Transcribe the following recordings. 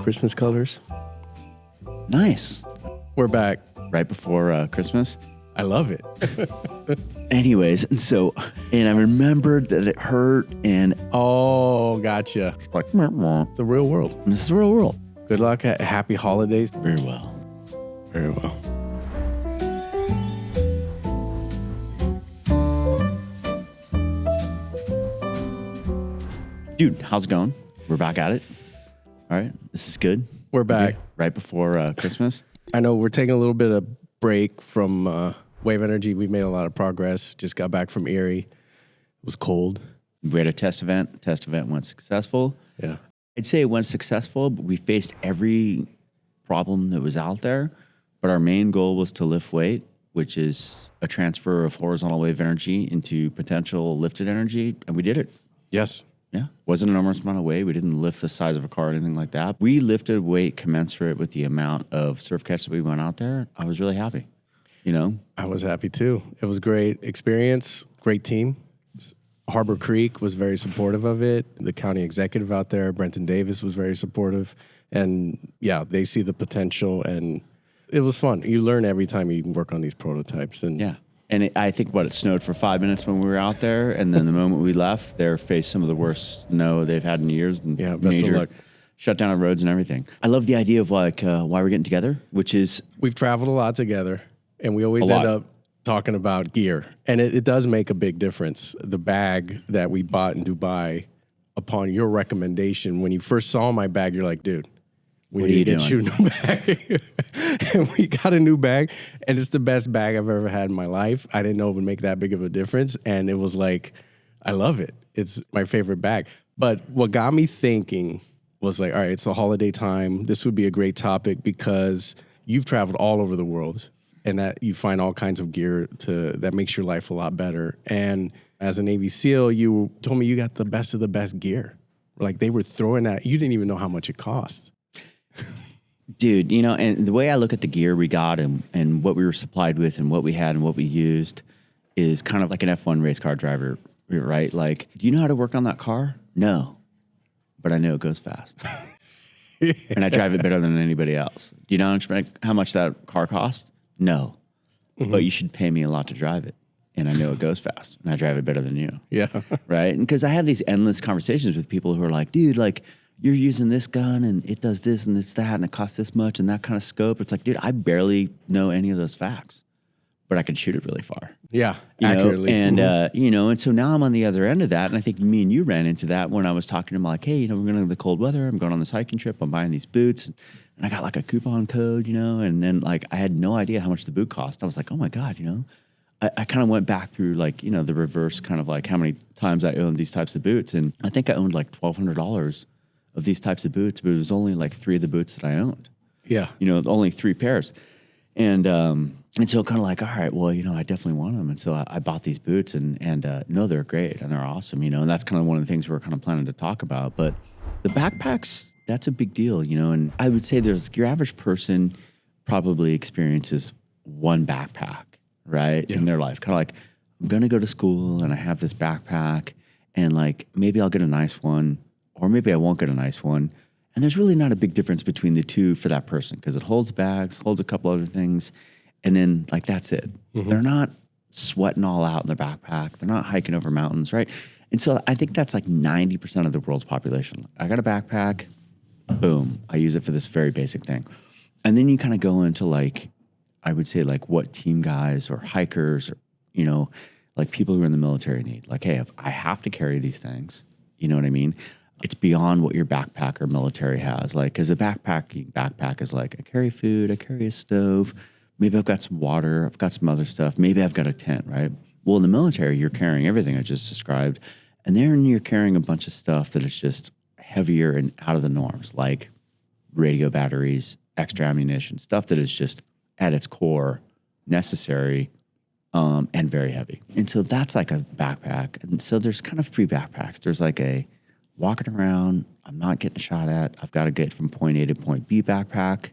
Christmas colors. Nice. We're back. Right before Christmas. I love it. Anyways, and I remembered that it hurt, and Oh, gotcha. like, The real world. this is the real world. Good luck. Happy holidays. Very well. Very well. Dude, how's it going? We're back at it. All right. This is good. We're back. Right before Christmas. I know we're taking a little bit of break from Wave Energy. We've made a lot of progress. Just got back from Erie. It was cold. We had a test event. Test event went successful. Yeah. I'd say it went successful, but we faced every problem that was out there. But our main goal was to lift weight, which is a transfer of horizontal wave energy into potential lifted energy, and we did it. Yes. Yeah. Wasn't an enormous amount of weight. We didn't lift the size of a car or anything like that. We lifted weight commensurate with the amount of surf catch that we went out there. I was really happy. You know? I was happy too. It was great experience, great team. Harbor Creek was very supportive of it. The county executive out there, Brenton Davis, was very supportive. And yeah, they see the potential, and it was fun. You learn every time you work on these prototypes. And yeah. And I think it snowed for 5 minutes when we were out there, and then the moment we left, they faced some of the worst snow they've had in years. And yeah, best of luck. Shut down of roads and everything. I love the idea of why we're getting together, which is we've traveled a lot together, and we always end up talking about gear, and it does make a big difference. The bag that we bought in Dubai, upon your recommendation, when you first saw my bag, you're like, dude, we need to get you a new bag. And we got a new bag, and it's the best bag I've ever had in my life. I didn't know it would make that big of a difference, and it was like, I love it. It's my favorite bag. But what got me thinking was like, all right, it's the holiday time. This would be a great topic because you've traveled all over the world, and that you find all kinds of gear that makes your life a lot better. And as a Navy SEAL, you told me you got the best of the best gear. Like they were throwing that. You didn't even know how much it cost. Dude, and the way I look at the gear we got and what we were supplied with and what we had and what we used is kind of like an F1 race car driver, right? Like, do you know how to work on that car? No, but I know it goes fast. And I drive it better than anybody else. Do you know how much that car costs? No, but you should pay me a lot to drive it. And I know it goes fast, and I drive it better than you. Yeah. Right? And because I have these endless conversations with people who are like, dude, like, you're using this gun, and it does this, and it's that, and it costs this much, and that kind of scope. It's like, dude, I barely know any of those facts, but I can shoot it really far. Yeah, accurately. And, and so now I'm on the other end of that, and I think me and you ran into that when I was talking to him, like, hey, we're going to the cold weather. I'm going on this hiking trip. I'm buying these boots, and I got, like, a coupon code, and then, like, I had no idea how much the boot cost. I was like, oh, my God, I kind of went back through, like, the reverse kind of, like, how many times I owned these types of boots, and I think I owned, like, $1,200 of these types of boots, but it was only like 3 of the boots that I owned. Yeah. Only 3 pairs. And so kind of like, all right, well, I definitely want them. And so I bought these boots and no, they're great and they're awesome, and that's kind of one of the things we're kind of planning to talk about. But the backpacks, that's a big deal, and I would say your average person probably experiences one backpack, right? In their life. Kind of like, I'm going to go to school and I have this backpack and like, maybe I'll get a nice one, or maybe I won't get a nice one. And there's really not a big difference between the two for that person because it holds bags, holds a couple other things, and then like that's it. Mm-hmm. They're not sweating all out in their backpack. They're not hiking over mountains, right? And so I think that's like 90% of the world's population. I got a backpack, boom, I use it for this very basic thing. And then you kind of go into like, I would say like what team guys or hikers or, like people who are in the military need. Like, hey, if I have to carry these things, you know what I mean? It's beyond what your backpack or military has. Like, because a backpack is like, I carry food, I carry a stove, maybe I've got some water, I've got some other stuff, maybe I've got a tent, right? Well, in the military, you're carrying everything I just described, and then you're carrying a bunch of stuff that is just heavier and out of the norms, like radio batteries, extra ammunition, stuff that is just at its core necessary and very heavy. And so that's like a backpack. And so there's kind of 3 backpacks. There's like a walking around, I'm not getting shot at, I've got to get from point A to point B backpack.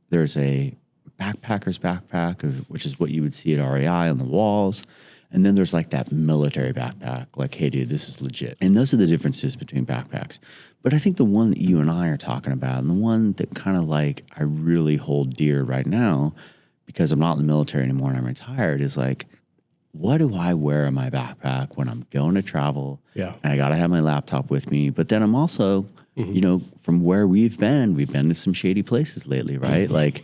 There's a backpacker's backpack, which is what you would see at REI on the walls. And then there's like that military backpack, like, hey, dude, this is legit. And those are the differences between backpacks. But I think the one that you and I are talking about, and the one that kind of like I really hold dear right now, because I'm not in the military anymore and I'm retired, is like, what do I wear in my backpack when I'm going to travel? Yeah. And I got to have my laptop with me. But then I'm also, you know, from where we've been to some shady places lately, right? Like,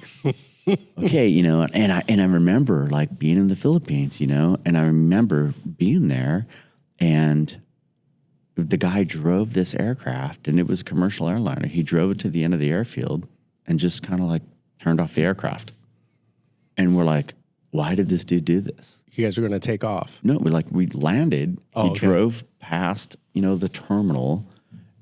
okay, you know, and I remember like being in the Philippines, you know, and I remember being there, and the guy drove this aircraft, and it was a commercial airliner. He drove it to the end of the airfield and just kind of like turned off the aircraft. And we're like, why did this dude do this? You guys were going to take off. No, we landed. Oh, he okay. drove past, you know, the terminal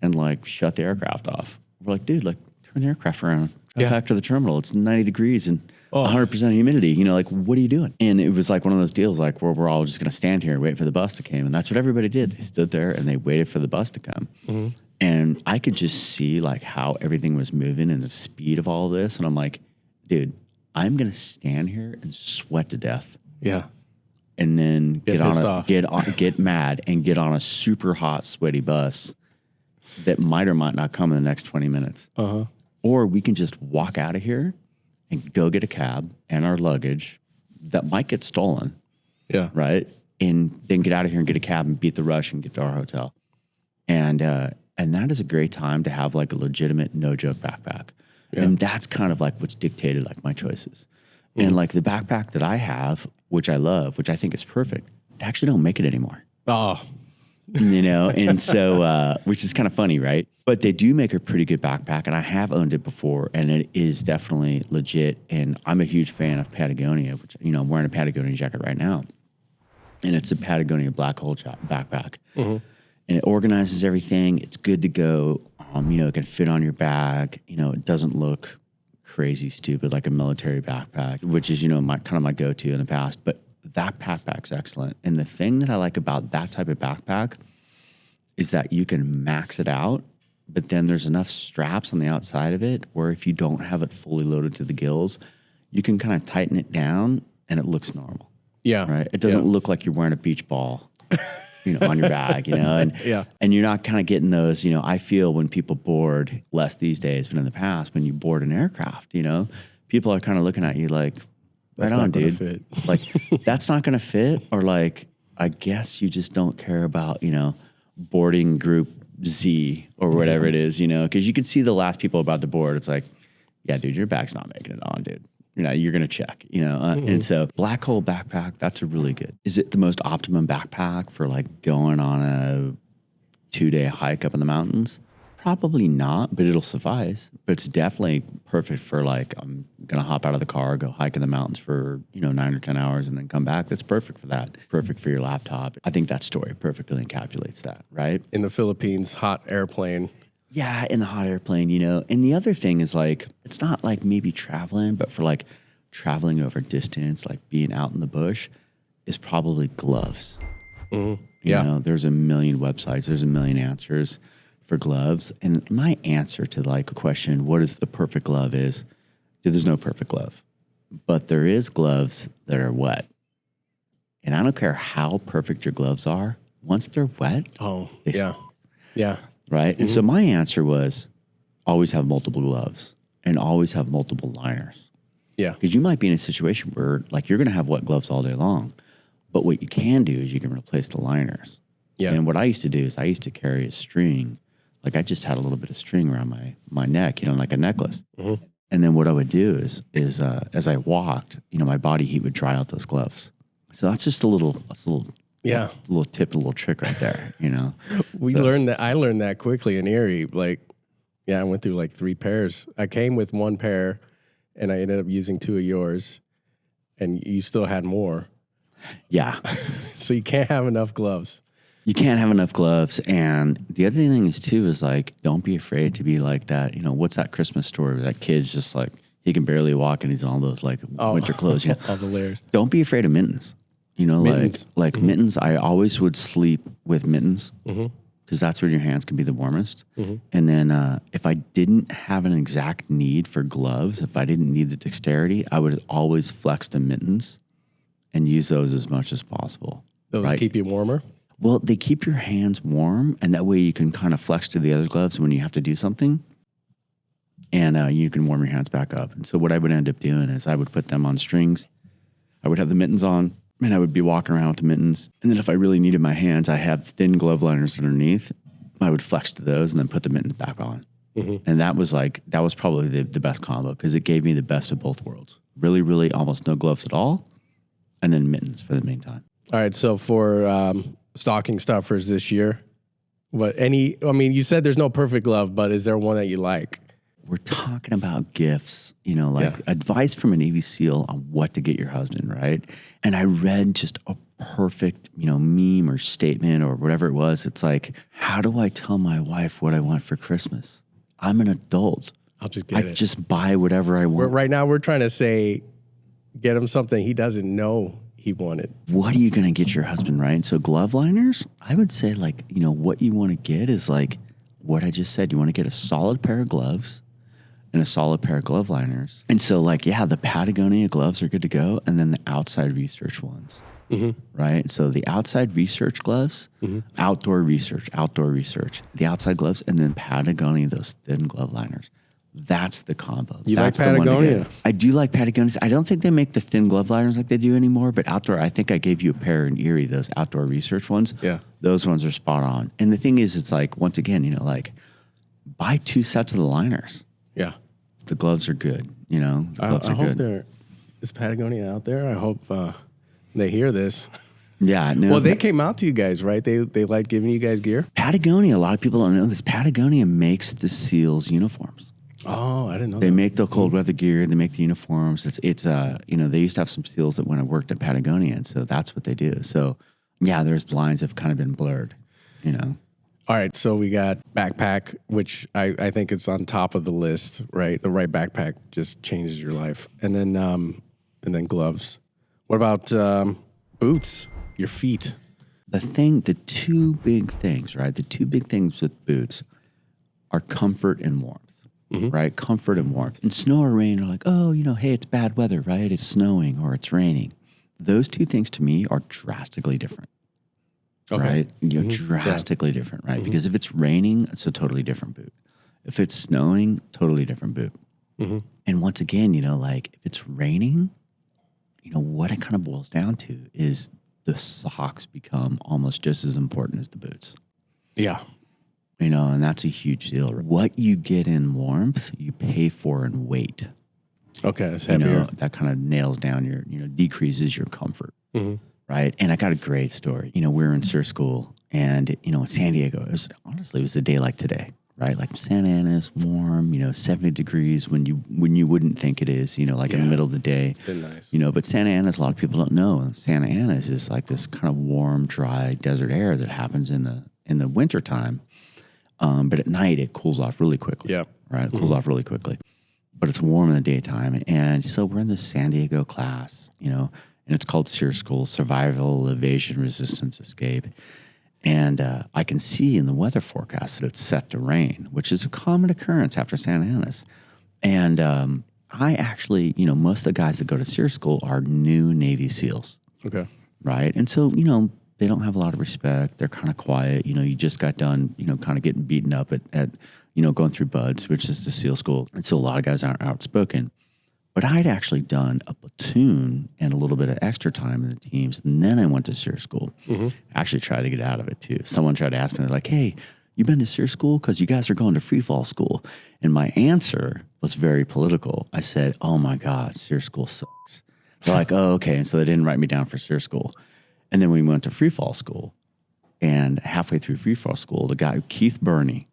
and like shut the aircraft off. We're like, dude, like turn the aircraft around. Come back to the terminal. It's 90 degrees and 100% humidity. You know, like, what are you doing? And it was like one of those deals like where we're all just going to stand here and wait for the bus to come. And that's what everybody did. They stood there and they waited for the bus to come. And I could just see like how everything was moving and the speed of all of this. And I'm like, dude, I'm going to stand here and sweat to death. Yeah. And then get mad and get on a super hot, sweaty bus that might or might not come in the next 20 minutes. Or we can just walk out of here and go get a cab and our luggage that might get stolen. Yeah. Right. And then get out of here and get a cab and beat the rush and get to our hotel. And that is a great time to have like a legitimate, no joke backpack. Yeah. And that's kind of like what's dictated like my choices. And like the backpack that I have, which I love, which I think is perfect, they actually don't make it anymore. Oh, you know, and so, which is kind of funny, right? But they do make a pretty good backpack, and I have owned it before, and it is definitely legit. And I'm a huge fan of Patagonia, which, you know, I'm wearing a Patagonia jacket right now, and it's a Patagonia black hole backpack. And it organizes everything. It's good to go. You know, it can fit on your bag. You know, it doesn't look crazy stupid like a military backpack, which is, you know, my kind of my go-to in the past. But that backpack's excellent. And the thing that I like about that type of backpack is that you can max it out, but then there's enough straps on the outside of it where if you don't have it fully loaded to the gills, you can kind of tighten it down and it looks normal. Yeah. Right? It doesn't look like you're wearing a beach ball, you know, on your bag, you know, and and you're not kind of getting those, you know, I feel when people board, less these days, but in the past, when you board an aircraft, you know, people are kind of looking at you like, right on, dude. Fit. Like, that's not going to fit. Or like, I guess you just don't care about, you know, boarding group Z or whatever it is, you know, because you can see the last people about to board. It's like, yeah, dude, your bag's not making it on, dude. You know, you're going to check, you know. And so black hole backpack, that's a really good. Is it the most optimum backpack for like going on a 2-day hike up in the mountains? Probably not, but it'll suffice. But it's definitely perfect for like, I'm going to hop out of the car, go hike in the mountains for, you know, 9 or 10 hours and then come back. That's perfect for that. Perfect for your laptop. I think that story perfectly encapsulates that, right? In the Philippines, hot airplane. Yeah, in the hot airplane, you know. And the other thing is like, it's not like maybe traveling, but for like traveling over distance, like being out in the bush, is probably gloves. You know, there's a million websites, there's a million answers for gloves. And my answer to like a question, what is the perfect glove is, dude, there's no perfect glove. But there is gloves that are wet. And I don't care how perfect your gloves are, once they're wet, Yeah. right? And so my answer was always have multiple gloves and always have multiple liners. Yeah. Because you might be in a situation where like you're going to have wet gloves all day long. But what you can do is you can replace the liners. Yeah. And what I used to do is I used to carry a string. Like I just had a little bit of string around my neck, you know, like a necklace. And then what I would do is as I walked, you know, my body heat would dry out those gloves. So that's just a little tip, a little trick right there, you know. I learned that quickly in Erie. Like, I went through like 3 pairs. I came with 1 pair and I ended up using 2 of yours and you still had more. Yeah. So you can't have enough gloves. You can't have enough gloves. And the other thing is too, is like, don't be afraid to be like that. You know, what's that Christmas story where that kid's just like, he can barely walk and he's in all those like winter clothes. You know? All the layers. Don't be afraid of mittens. You know, mittens. like mittens. I always would sleep with mittens because that's where your hands can be the warmest. And then if I didn't have an exact need for gloves, if I didn't need the dexterity, I would always flex to mittens and use those as much as possible. Those keep you warmer? Well, they keep your hands warm, and that way you can kind of flex to the other gloves when you have to do something, and you can warm your hands back up. And so what I would end up doing is I would put them on strings. I would have the mittens on, and I would be walking around with the mittens. And then if I really needed my hands, I have thin glove liners underneath. I would flex to those and then put the mittens back on. Mm-hmm. And that was probably the best combo because it gave me the best of both worlds. Really, really almost no gloves at all, and then mittens for the meantime. All right, so for stocking stuffers this year, you said there's no perfect glove, but is there one that you like? We're talking about gifts, advice from a Navy SEAL on what to get your husband, right? And I read just a perfect, meme or statement or whatever it was. It's like, how do I tell my wife what I want for Christmas? I'm an adult. I'll just get it. I just buy whatever I want. Right now, we're trying to say, get him something he doesn't know he wanted. What are you going to get your husband, right? So glove liners, I would say what you want to get is like what I just said. You want to get a solid pair of gloves and a solid pair of glove liners. And so the Patagonia gloves are good to go. And then the outside research ones, right? So the outside research gloves, outdoor research, the outside gloves, and then Patagonia, those thin glove liners. That's the combo. That's like Patagonia? I do like Patagonia. I don't think they make the thin glove liners like they do anymore, but outdoor, I think I gave you a pair in Erie, those outdoor research ones. Yeah. Those ones are spot on. And the thing is, it's once again, buy 2 sets of the liners. Yeah. The gloves are good, The gloves I are hope good. is Patagonia out there? I hope they hear this. Yeah. No, well, they came out to you guys, right? They like giving you guys gear? Patagonia, a lot of people don't know this. Patagonia makes the SEALs uniforms. Oh, I didn't know they that. make the cold weather gear. They make the uniforms. It's they used to have some SEALs that when I worked at Patagonia, and so that's what they do. So, yeah, the lines have kind of been blurred, All right, so we got backpack, which I think it's on top of the list, right? The right backpack just changes your life, and then gloves. What about boots? Your feet. The two big things, right? The two big things with boots are comfort and warmth. Right? Comfort and warmth. And snow or rain are like, hey, it's bad weather, right? It's snowing or it's raining. Those two things to me are drastically different. Okay. Right? Drastically different, right? Because if it's raining, it's a totally different boot. If it's snowing, totally different boot. And once again, if it's raining, what it kind of boils down to is the socks become almost just as important as the boots. Yeah. And that's a huge deal. What you get in warmth, you pay for in weight. Okay, that's heavier. That kind of nails down your, decreases your comfort, right? And I got a great story. We were in SEAL school, and, in San Diego, it was a day like today, right? Like Santa Ana's warm, 70 degrees when you wouldn't think it is, in the middle of the day. Been nice. But Santa Ana's, a lot of people don't know. Santa Ana's is like this kind of warm, dry desert air that happens in the wintertime. But at night, it cools off really quickly. Yeah. Right? It cools off really quickly. But it's warm in the daytime. And so we're in this San Diego class, and it's called SEAL School, Survival, Evasion, Resistance, Escape. And I can see in the weather forecast that it's set to rain, which is a common occurrence after Santa Ana's. And I actually, most of the guys that go to SEAL School are new Navy SEALs. Okay. Right? And so, they don't have a lot of respect. They're kind of quiet. You just got done, kind of getting beaten up at going through BUDS, which is the SEAL school. And so a lot of guys aren't outspoken. But I'd actually done a platoon and a little bit of extra time in the teams. And then I went to SEAL school. Actually tried to get out of it too. Someone tried to ask me, they're like, hey, you been to SEAL school? Because you guys are going to free fall school. And my answer was very political. I said, oh my God, SEAL school sucks. They're like, oh, okay. And so they didn't write me down for SEAL school. And then we went to free fall school, and halfway through free fall school, the guy, Keith Burney,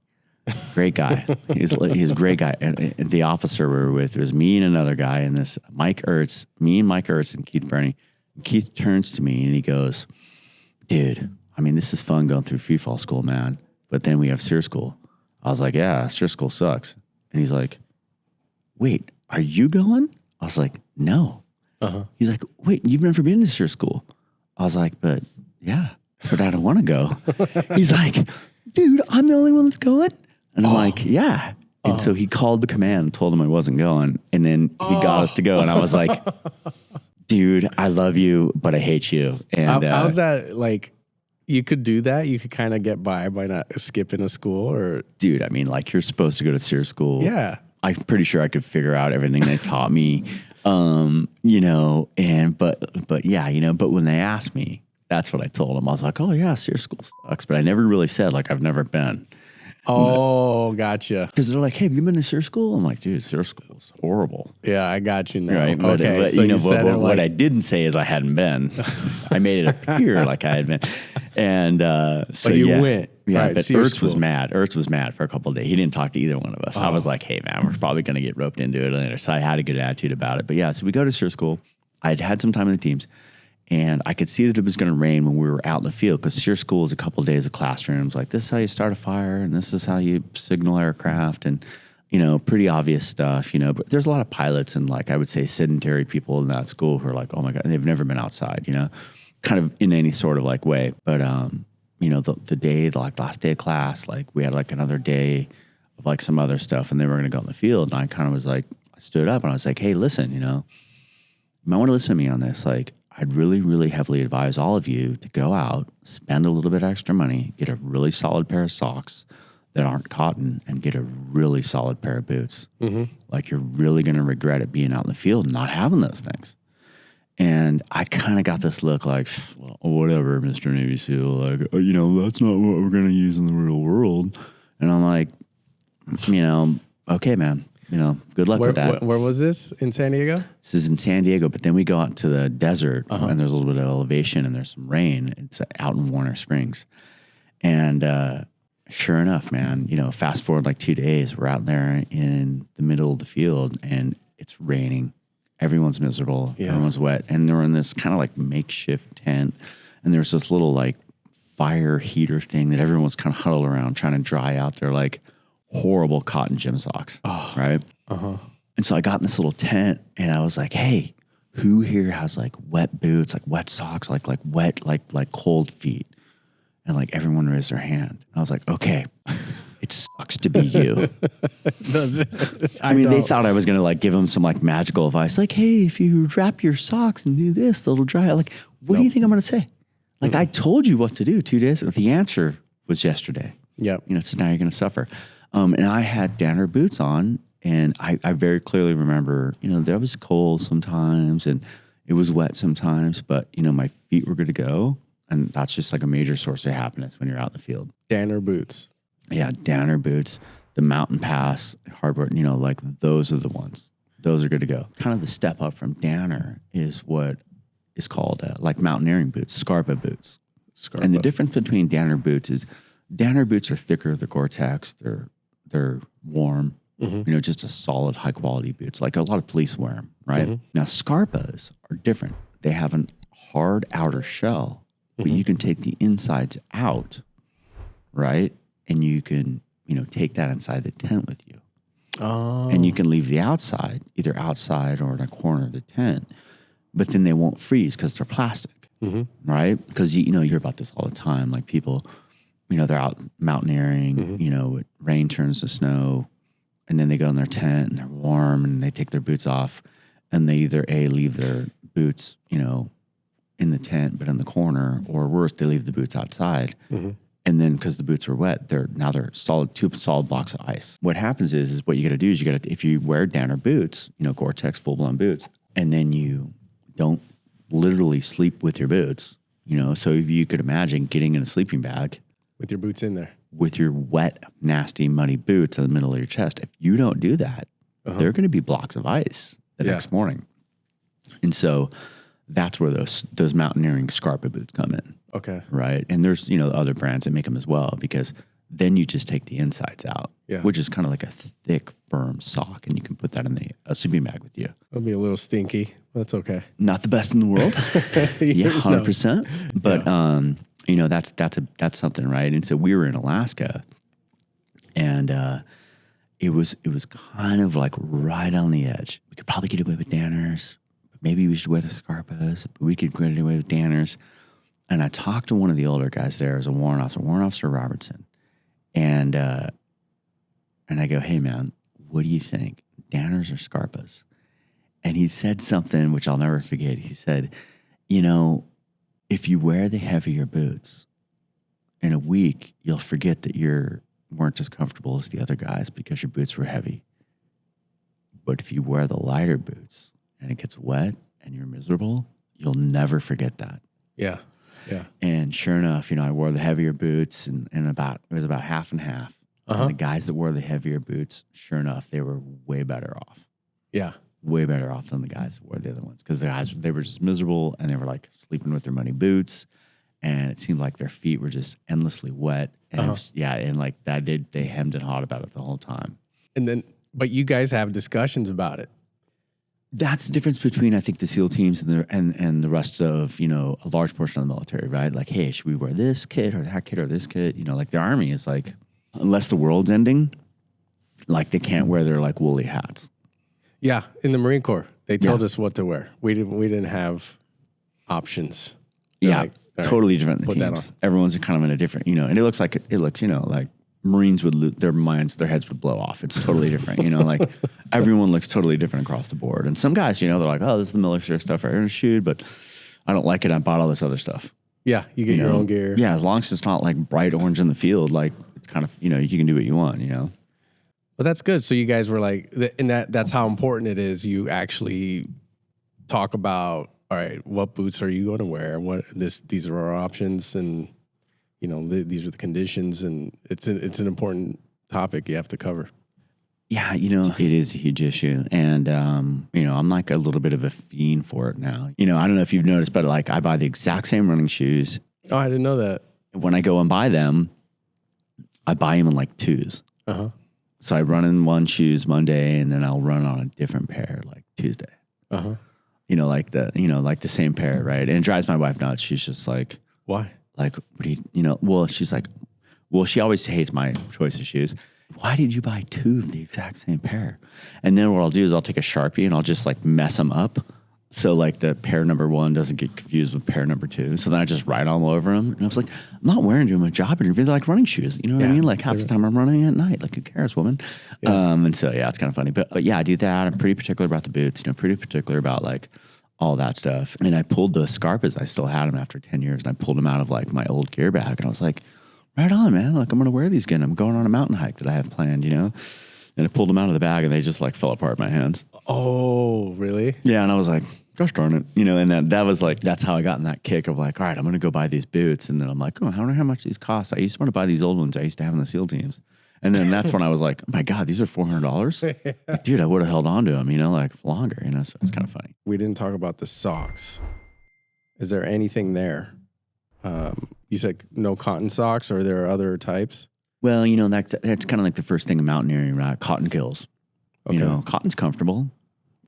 great guy. he's a great guy. And the officer we were with, it was me and another guy, and this Mike Ertz, and Keith Burney. Keith turns to me and he goes, dude, this is fun going through free fall school, man. But then we have SEAL school. I was like, yeah, SEAL school sucks. And he's like, wait, are you going? I was like, no. He's like, wait, you've never been to SEAL school? I was like, but I don't want to go. He's like, dude, I'm the only one that's going? And I'm like, yeah. And so he called the command and told him I wasn't going. And then he got us to go. And I was like, dude, I love you, but I hate you. And how's that? Like, you could do that. You could kind of get by not skipping a school, or dude, I mean, like you're supposed to go to SEER school. Yeah, I'm pretty sure I could figure out everything they taught me. You know, but yeah, you know, but when they asked me, that's what I told them. I was like, oh yeah, SEER school sucks, but I never really said like I've never been. Oh, gotcha. Because they're like, hey, have you been to SEER school? I'm like, dude, SEER school is horrible. Yeah, I got you now. Right. Okay, but, so you know, said it what I didn't say is I hadn't been. I made it appear like I had been. And so but you went. Yeah, right, but SEER Ertz was school. mad. Ertz was mad for a couple of days. He didn't talk to either one of us. I was like, hey, man, we're probably going to get roped into it later. So I had a good attitude about it. But yeah, so we go to SEER school. I'd had some time in the teams. And I could see that it was going to rain when we were out in the field because SEER school is a couple of days of classrooms. Like, this is how you start a fire, and this is how you signal aircraft, and, you know, pretty obvious stuff, you know. But there's a lot of pilots and, like, I would say sedentary people in that school who are like, oh, my God, and they've never been outside, you know, kind of in any sort of, like, way. But, you know, the day, like, last day of class, like, we had, like, another day of, like, some other stuff, and they were going to go in the field. And I kind of was like, I stood up, and I was like, hey, listen, you know, you might want to listen to me on this. Like, I'd really, really heavily advise all of you to go out, spend a little bit extra money, get a really solid pair of socks that aren't cotton, and get a really solid pair of boots. Mm-hmm. Like, you're really going to regret it being out in the field and not having those things. And I kind of got this look like, well, whatever, Mr. Navy SEAL, like, you know, that's not what we're going to use in the real world. And I'm like, you know, okay, man. You know, good luck with that. Where was this? In San Diego? This is in San Diego, but then we go out to the desert and there's a little bit of elevation and there's some rain. It's out in Warner Springs. And sure enough, man, you know, fast forward like 2 days, we're out there in the middle of the field and it's raining. Everyone's miserable. Yeah. Everyone's wet. And they're in this kind of like makeshift tent. And there's this little like fire heater thing that everyone's kind of huddled around trying to dry out their like horrible cotton gym socks, right? And so I got in this little tent and I was like, hey, who here has like wet boots, like wet socks, like wet, like cold feet? And like everyone raised their hand. And I was like, okay, it sucks to be you. Does it? I mean, they thought I was going to like give them some like magical advice. Like, hey, if you wrap your socks and do this, they'll dry. Like, what do you think I'm going to say? Like, I told you what to do 2 days ago. The answer was yesterday. Yep. You know, so now you're going to suffer. And I had Danner boots on, and I very clearly remember, you know, there was cold sometimes, and it was wet sometimes, but, you know, my feet were good to go, and that's just like a major source of happiness when you're out in the field. Danner boots. Yeah, Danner boots, the Mountain Pass, hardware, you know, like those are the ones. Those are good to go. Kind of the step up from Danner is what is called like mountaineering boots, Scarpa boots. Scarpa. And the difference between Danner boots is Danner boots are thicker, they're Gore-Tex, they're warm, you know, just a solid high quality boots. Like a lot of police wear them, right? Now Scarpas are different. They have a hard outer shell, but you can take the insides out, right? And you can, you know, take that inside the tent with you. Oh. And you can leave the outside, either outside or in a corner of the tent, but then they won't freeze because they're plastic, right? Because, you know, you hear about this all the time. Like people, you know, they're out mountaineering, you know, rain turns to snow, and then they go in their tent and they're warm and they take their boots off and they either leave their boots, you know, in the tent, but in the corner, or worse, they leave the boots outside. And then because the boots are wet, they're solid, two solid blocks of ice. What happens is what you got to do is if you wear Danner boots, you know, Gore-Tex full blown boots, and then you don't literally sleep with your boots, you know, so if you could imagine getting in a sleeping bag, with your boots in there. With your wet, nasty, muddy boots in the middle of your chest. If you don't do that, they're going to be blocks of ice the next morning. And so that's where those mountaineering Scarpa boots come in. Okay. Right? And there's, you know, other brands that make them as well, because then you just take the insides out, which is kind of like a thick, firm sock, and you can put that in a sleeping bag with you. It'll be a little stinky. That's okay. Not the best in the world. Yeah, 100%. But, you know, that's something, right? And so we were in Alaska, and it was kind of like right on the edge. We could probably get away with Danners. Maybe we should wear the Scarpas, but we could get away with Danners. And I talked to one of the older guys there as a Warrant Officer Robertson, and I go, hey man, what do you think, Danners or Scarpas? And he said something which I'll never forget. He said, you know, if you wear the heavier boots in a week, you'll forget that you weren't as comfortable as the other guys because your boots were heavy. But if you wear the lighter boots and it gets wet and you're miserable, you'll never forget that. Yeah. Yeah. And sure enough, you know, I wore the heavier boots and it was about half and half. And the guys that wore the heavier boots, sure enough, they were way better off. Yeah. Way better off than the guys that wore the other ones. Because the guys, they were just miserable and they were like sleeping with their muddy boots. And it seemed like their feet were just endlessly wet. And it was, and like that, they hemmed and hawed about it the whole time. And then, but you guys have discussions about it. That's the difference between, I think, the SEAL teams and the rest of, you know, a large portion of the military, right? Like, hey, should we wear this kit or that kit or this kit? You know, like the Army is like, unless the world's ending, like they can't wear their like woolly hats. Yeah, in the Marine Corps, they told us what to wear. We didn't have options. They're like, totally different than put teams. that on. Everyone's kind of in a different, you know, and it looks, you know, like Marines would their heads would blow off. It's totally different, you know, like everyone looks totally different across the board. And some guys, you know, they're like, oh, this is the military stuff I'm going to shoot, but I don't like it. I bought all this other stuff. Yeah, you get your own gear. Yeah, as long as it's not like bright orange in the field, like it's kind of, you know, you can do what you want, you know. But that's good. So you guys were like, and that's how important it is. You actually talk about, all right, what boots are you going to wear? These are our options, and you know, these are the conditions, and it's an important topic you have to cover. Yeah, you know, it is a huge issue. And, you know, I'm like a little bit of a fiend for it now. You know, I don't know if you've noticed, but like I buy the exact same running shoes. Oh, I didn't know that. When I go and buy them, I buy them in like twos. Uh-huh. So I run in one shoes Monday and then I'll run on a different pair like Tuesday. Uh-huh. You know, like the same pair, right? And it drives my wife nuts. She's just like, why? Like, what do you know, well, she's like, well, she always hates my choice of shoes. Why did you buy two of the exact same pair? And then what I'll do is I'll take a Sharpie and I'll just like mess them up. So like the pair number one doesn't get confused with pair number two. So then I just write all over them. And I was like, I'm not wearing them to my job interview. They're like running shoes. You know what I mean? Like half the time I'm running at night. Like who cares, woman? Yeah. And so, yeah, it's kind of funny. But yeah, I do that. I'm pretty particular about the boots, you know, pretty particular about like all that stuff. And I pulled the Scarpas. I still had them after 10 years. And I pulled them out of like my old gear bag. And I was like, right on, man. Like I'm going to wear these again. I'm going on a mountain hike that I have planned, you know? And I pulled them out of the bag and they just like fell apart in my hands. Oh, really? Yeah. And I was like, gosh darn it. You know, and that was like, that's how I got in that kick of like, all right, I'm going to go buy these boots. And then I'm like, oh, I wonder how much these cost. I used to want to buy these old ones I used to have in the SEAL teams. And then that's when I was like, oh my God, these are $400? Like, dude, I would have held on to them, you know, like longer, you know, so it's kind of funny. We didn't talk about the socks. Is there anything there? You said no cotton socks, or there are other types? Well, you know, that's kind of like the first thing in mountaineering, right? Cotton kills. Okay. You know, cotton's comfortable.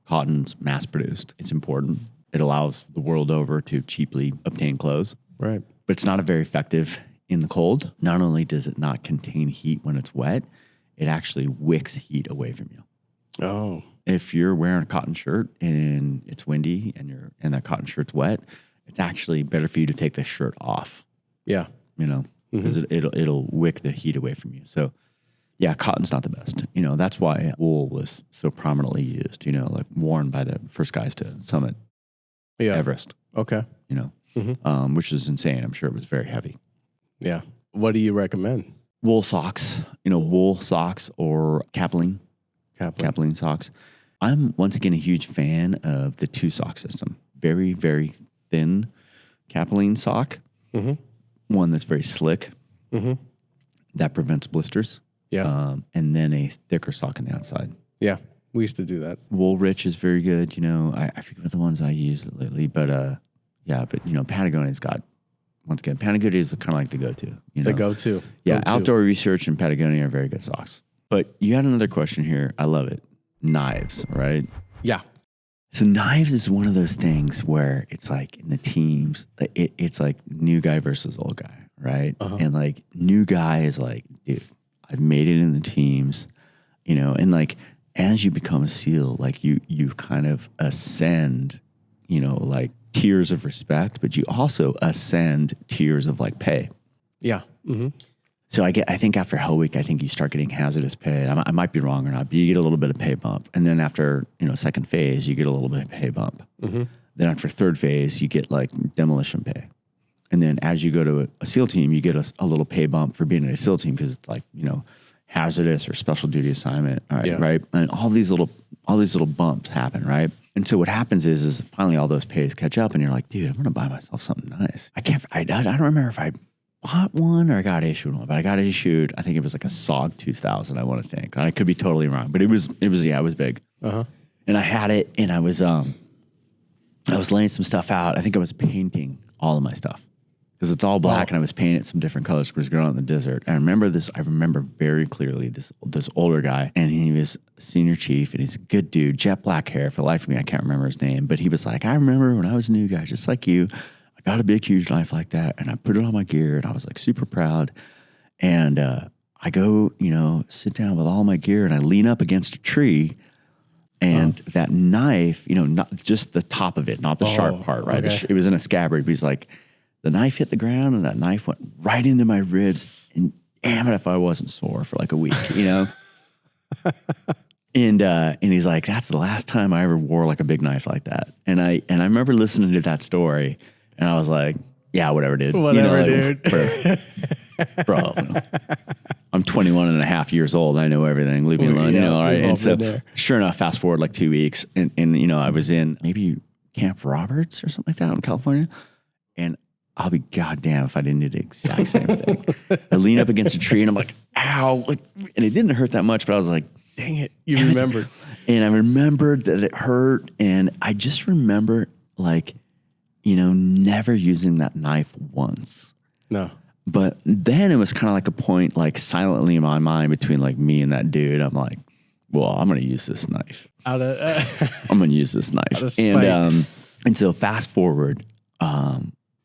Cotton's mass produced. It's important. It allows the world over to cheaply obtain clothes. Right. But it's not very effective in the cold. Not only does it not contain heat when it's wet, it actually wicks heat away from you. Oh. If you're wearing a cotton shirt and it's windy and that cotton shirt's wet, it's actually better for you to take the shirt off. Yeah. You know, because it'll wick the heat away from you. So yeah, cotton's not the best. You know, that's why wool was so prominently used, you know, like worn by the first guys to summit Everest. Okay. You know, which is insane. I'm sure it was very heavy. Yeah. What do you recommend? Wool socks, you know, wool socks or Capling socks. I'm once again a huge fan of the 2-sock system. Very, very thin Capling sock. One that's very slick. That prevents blisters. Yeah. And then a thicker sock on the outside. Yeah. We used to do that. Woolrich is very good. You know, I forget what the ones I use lately, but you know, Patagonia's got, once again, Patagonia is kind of like the go-to. You know? The go-to. Yeah, Outdoor Research and Patagonia are very good socks. But you had another question here. I love it. Knives, right? Yeah. So knives is one of those things where it's like in the teams, it's like new guy versus old guy, right? And like new guy is like, dude, I've made it in the teams, you know, and like as you become a SEAL, like you kind of ascend, you know, like tiers of respect, but you also ascend tiers of like pay. Yeah. So I think after Hell Week, I think you start getting hazardous pay. I might be wrong or not, but you get a little bit of pay bump. And then after, second phase, you get a little bit of pay bump. Mm-hmm. Then after third phase, you get like demolition pay. And then as you go to a SEAL team, you get a little pay bump for being in a SEAL team because it's like, hazardous or special duty assignment, right? And all these little bumps happen, right? And so what happens is finally all those pays catch up, and you're like, dude, I'm gonna buy myself something nice. I don't remember if I bought one or I got issued one, but I got issued. I think it was like a SOG 2000. I want to think. I could be totally wrong, but it was big. Uh-huh. And I had it, and I was laying some stuff out. I think I was painting all of my stuff because it's all black, and I was painting it some different colors because we were going out in the desert. And I remember this. I remember very clearly this older guy, and he was a senior chief, and he's a good dude, jet black hair. For the life of me, I can't remember his name, but he was like, I remember when I was a new guy, just like you. I got a big, huge knife like that, and I put it on my gear, and I was like super proud. And I go, sit down with all my gear, and I lean up against a tree, and that knife, not just the top of it, not the sharp part, right? Okay. It was in a scabbard, but he's like, the knife hit the ground, and that knife went right into my ribs, and damn it if I wasn't sore for like a week, And he's like, that's the last time I ever wore like a big knife like that. And I remember listening to that story, and I was like, yeah, whatever, dude. Whatever, dude. Bro, I'm 21 and a half years old. I know everything. Leave me alone, right? And so sure enough, fast forward like 2 weeks, and I was in maybe Camp Roberts or something like that in California. And I'll be goddamn if I didn't do the exact same thing. I lean up against a tree, and I'm like, ow. And it didn't hurt that much, but I was like, dang it, you remembered. And I remembered that it hurt, and I just remember never using that knife once. No. But then it was kind of like a point, like silently in my mind between like me and that dude. I'm like, well, I'm going to use this knife. I'm going to use this knife. And so fast forward,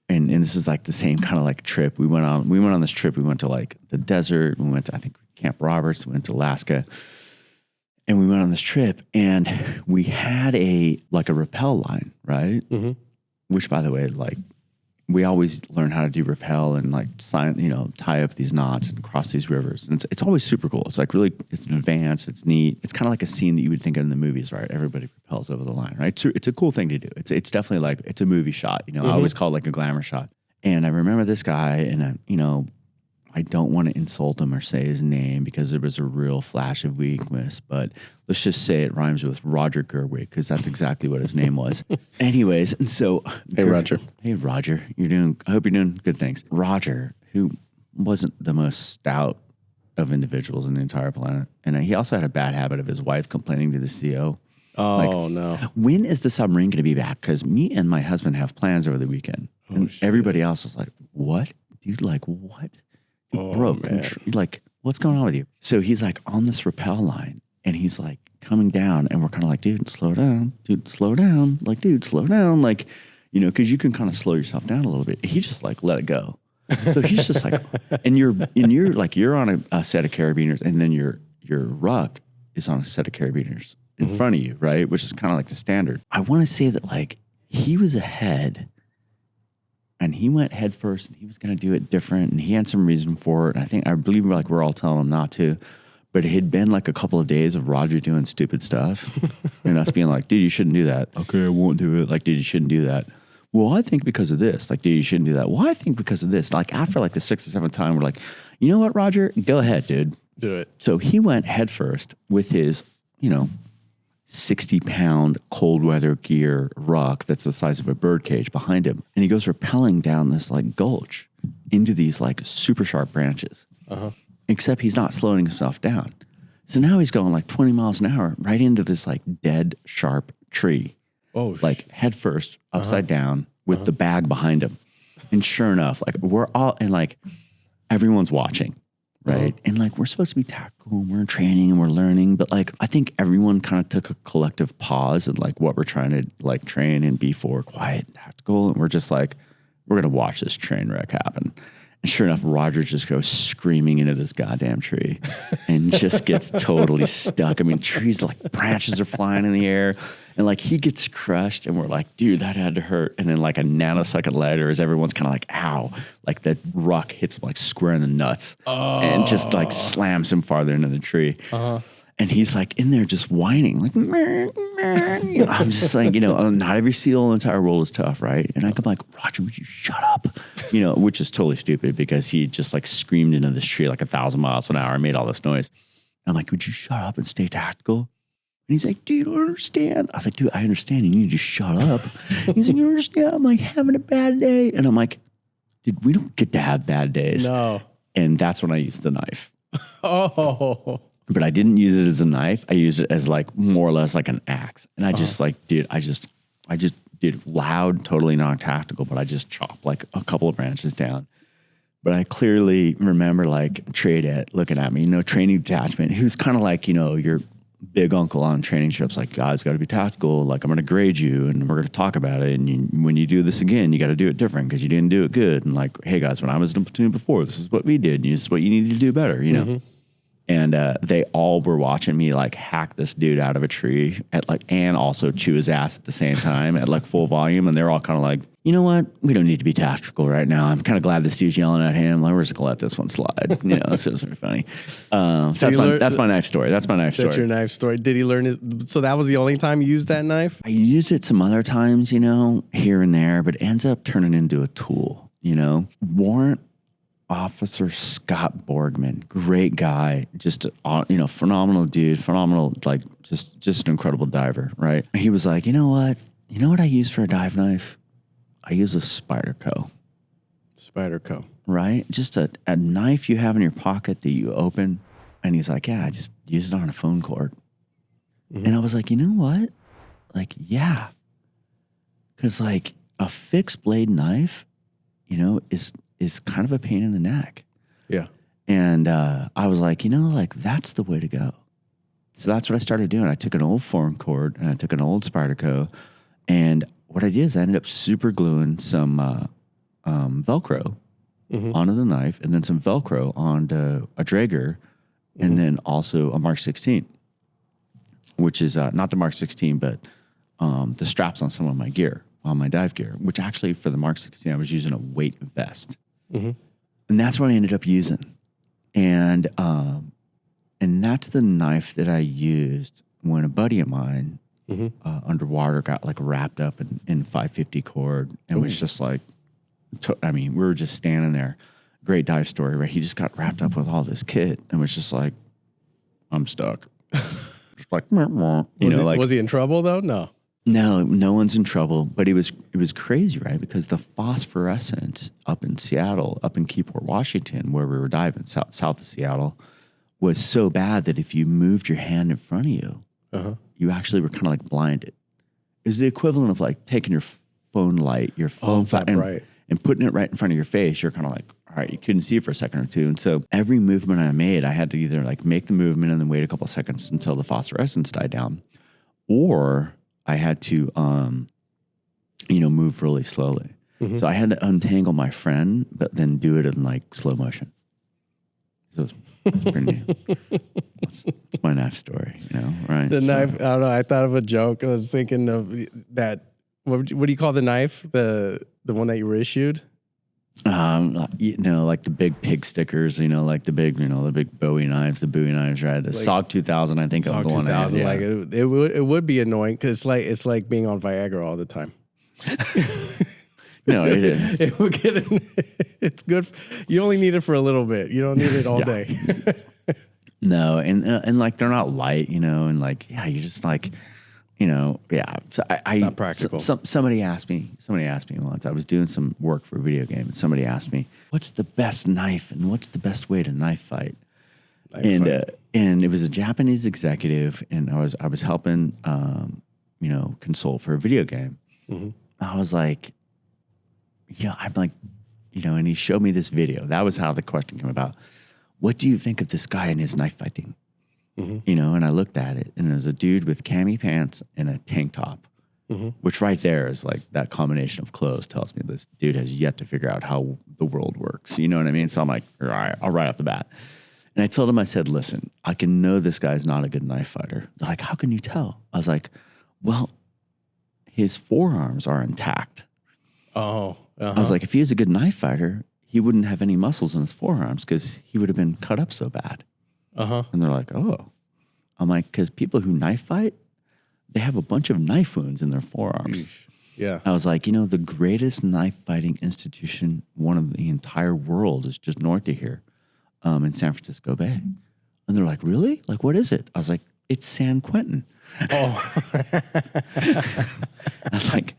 and this is like the same kind of like trip we went on this trip. We went to like the desert. We went to, I think, Camp Roberts. We went to Alaska. And we went on this trip, and we had a rappel line, right? Mm-hmm. Which, by the way, like we always learn how to do rappel and like tie up these knots and cross these rivers. And it's always super cool. It's like really, it's advanced. It's neat. It's kind of like a scene that you would think of in the movies, right? Everybody rappels over the line, right? It's a cool thing to do. It's definitely like, it's a movie shot, Mm-hmm. I always call it like a glamour shot. And I remember this guy, and I don't want to insult him or say his name because there was a real flash of weakness, but let's just say it rhymes with Roger Gerwig because that's exactly what his name was. Anyways, and so Roger. Hey Roger, I hope you're doing good things. Roger, who wasn't the most stout of individuals in the entire planet, and he also had a bad habit of his wife complaining to the CO. Oh no! When is the submarine going to be back? Because me and my husband have plans over the weekend, and everybody else was like, "What, dude? Like what?" Broke. Like, what's going on with you? So he's like on this rappel line, and he's like coming down, and we're kind of like, dude, slow down. Like, dude, slow down. Like, because you can kind of slow yourself down a little bit. He just like let it go. So he's just like, and you're on a set of carabiners, and then your ruck is on a set of carabiners in front of you, right? Which is kind of like the standard. I want to say that like he was ahead. And he went head first, and he was going to do it different, and he had some reason for it. I believe like we're all telling him not to, but it had been like a couple of days of Roger doing stupid stuff, and us being like, "Dude, you shouldn't do that." Okay, I won't do it. Like, dude, you shouldn't do that. Well, I think because of this. Like, dude, you shouldn't do that. Well, I think because of this. Like after like the 6th or 7th time, we're like, you know what, Roger, go ahead, dude, do it. So he went head first with his, 60-pound cold weather gear ruck that's the size of a bird cage behind him. And he goes rappelling down this like gulch into these like super sharp branches. Uh-huh. Except he's not slowing himself down. So now he's going like 20 miles an hour right into this like dead sharp tree. Oh, like head first, upside down with the bag behind him. And sure enough, like we're all, and like everyone's watching. Right. And like, we're supposed to be tactical and we're in training and we're learning. But like, I think everyone kind of took a collective pause and like what we're trying to like train and be for quiet, tactical. And we're just like, we're going to watch this train wreck happen. And sure enough, Roger just goes screaming into this goddamn tree and just gets totally stuck. I mean, trees, like branches are flying in the air, and like he gets crushed, and we're like, dude, that had to hurt. And then like a nanosecond later, as everyone's kind of like, ow, like the rock hits him like square in the nuts and just like slams him farther into the tree. And he's like in there just whining, like, meh, meh. You know, I'm just like, not every seal in the entire world is tough, right? And I'm like, Roger, would you shut up? Which is totally stupid because he just like screamed into this tree like 1,000 miles an hour and made all this noise. I'm like, would you shut up and stay tactical? And he's like, dude, you don't understand. I was like, dude, I understand. You need to just shut up. He's like, you don't understand. I'm like having a bad day. And I'm like, dude, we don't get to have bad days. No. And that's when I used the knife. Oh. But I didn't use it as a knife. I used it as like more or less like an axe. And I just like, dude, I just did loud, totally non-tactical, but I just chopped like a couple of branches down. But I clearly remember like Trade looking at me, training detachment, who's kind of like, your big uncle on training trips, like, guys, got to be tactical. Like, I'm going to grade you and we're going to talk about it. And when you do this again, you got to do it different because you didn't do it good. And like, hey guys, when I was in a platoon before, this is what we did. And this is what you need to do better, know? And they all were watching me like hack this dude out of a tree and also chew his ass at the same time at like full volume. And they're all kind of like, you know what? We don't need to be tactical right now. I'm kind of glad this dude's yelling at him. Like, we're just gonna let this one slide. So it was very funny. So that's my knife story. That's my knife story. That's your knife story. Did he learn it? So that was the only time you used that knife? I used it some other times, here and there, but it ends up turning into a tool, Warrant Officer Scott Borgman, great guy, just phenomenal dude, phenomenal, like just an incredible diver, right? He was like, you know what I use for a dive knife? I use a Spyderco. Spyderco, right? Just a knife you have in your pocket that you open, and he's like, yeah, I just use it on a phone cord. And I was like, you know what? Like, yeah, because like a fixed blade knife, is kind of a pain in the neck. Yeah. And I was like, like that's the way to go. So that's what I started doing. I took an old foam cord and I took an old Spyderco, and what I did is I ended up super gluing some Velcro onto the knife, and then some Velcro onto a Draeger, and then also a Mark 16, which is not the Mark 16, but the straps on some of my gear, on my dive gear, which actually for the Mark 16, I was using a weight vest. And that's what I ended up using. And that's the knife that I used when a buddy of mine underwater got like wrapped up in 550 cord and was just like, we were just standing there. Great dive story, right? He just got wrapped up with all this kit and was just like, I'm stuck. Just like, was he in trouble though? No one's in trouble, but it was crazy, right? Because the phosphorescence up in Seattle, up in Keyport, Washington, where we were diving south of Seattle, was so bad that if you moved your hand in front of you, you actually were kind of like blinded. It was the equivalent of like taking your phone light, your phone and putting it right in front of your face. You're kind of like, all right, you couldn't see it for a second or two. And so every movement I made, I had to either like make the movement and then wait a couple of seconds until the phosphorescence died down, or I had to, move really slowly. So I had to untangle my friend, but then do it in like slow motion. So it was pretty neat. It's my knife story, right? The knife, I don't know. I thought of a joke. I was thinking of that. What do you call the knife? The one that you were issued? Like the big pig stickers, like the big Bowie knives, right? The SOG 2000, I think. SOG 2000, like it would be annoying because it's like being on Viagra all the time. No, it is. It would get. It's good. You only need it for a little bit. You don't need it all day. No, and like they're not light, and like you're just like. So I not practical. Somebody asked me once. I was doing some work for a video game, and somebody asked me, "What's the best knife and what's the best way to knife fight?" And it was a Japanese executive, and I was helping, consult for a video game. I was like, I'm like, and he showed me this video. That was how the question came about. What do you think of this guy and his knife fighting? And I looked at it, and it was a dude with cami pants and a tank top. which right there is like that combination of clothes tells me this dude has yet to figure out how the world works. You know what I mean? So I'm like, all right, I'll right off the bat. And I told him, I said, listen, I can know this guy's not a good knife fighter. They're like, how can you tell? I was like, well, his forearms are intact. Oh, I was like, if he is a good knife fighter, he wouldn't have any muscles in his forearms because he would have been cut up so bad. And they're like, oh. I'm like, because people who knife fight, they have a bunch of knife wounds in their forearms. Yeah. I was like, the greatest knife fighting institution, one of the entire world, is just north of here, in San Francisco Bay. And they're like, really? Like, what is it? I was like, it's San Quentin. Oh. I was like,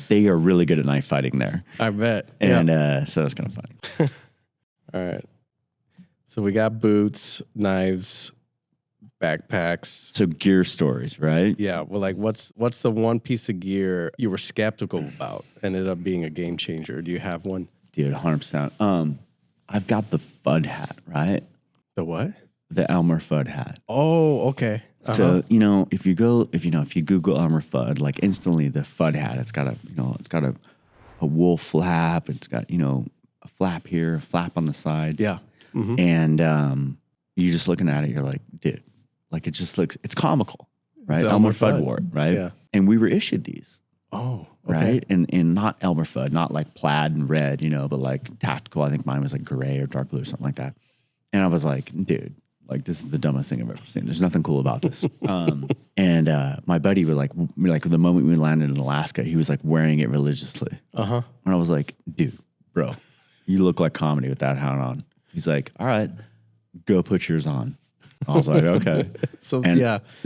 they are really good at knife fighting there. I bet. And so it's kind of funny. All right. So we got boots, knives, backpacks. So gear stories, right? Yeah. Well, like what's the one piece of gear you were skeptical about, ended up being a game changer? Do you have one? Dude, 100%. I've got the FUD hat, right? The what? The Elmer FUD hat. Oh, okay. So, if you Google Elmer FUD, like instantly the FUD hat, it's got a wool flap. It's got, a flap here, a flap on the sides. Yeah. And you're just looking at it, you're like, dude, like it just looks, it's comical, right? It's Elmer Elmer Fudd Fudd. wore it, right? Yeah. And we were issued these. Oh, okay. Right. And not Elmer Fudd, not like plaid and red, but like tactical. I think mine was like gray or dark blue or something like that. And I was like, dude, like this is the dumbest thing I've ever seen. There's nothing cool about this. And my buddy would like the moment we landed in Alaska, he was like wearing it religiously. And I was like, dude, bro, you look like comedy with that hat on. He's like, all right, go put yours on. I was like, okay.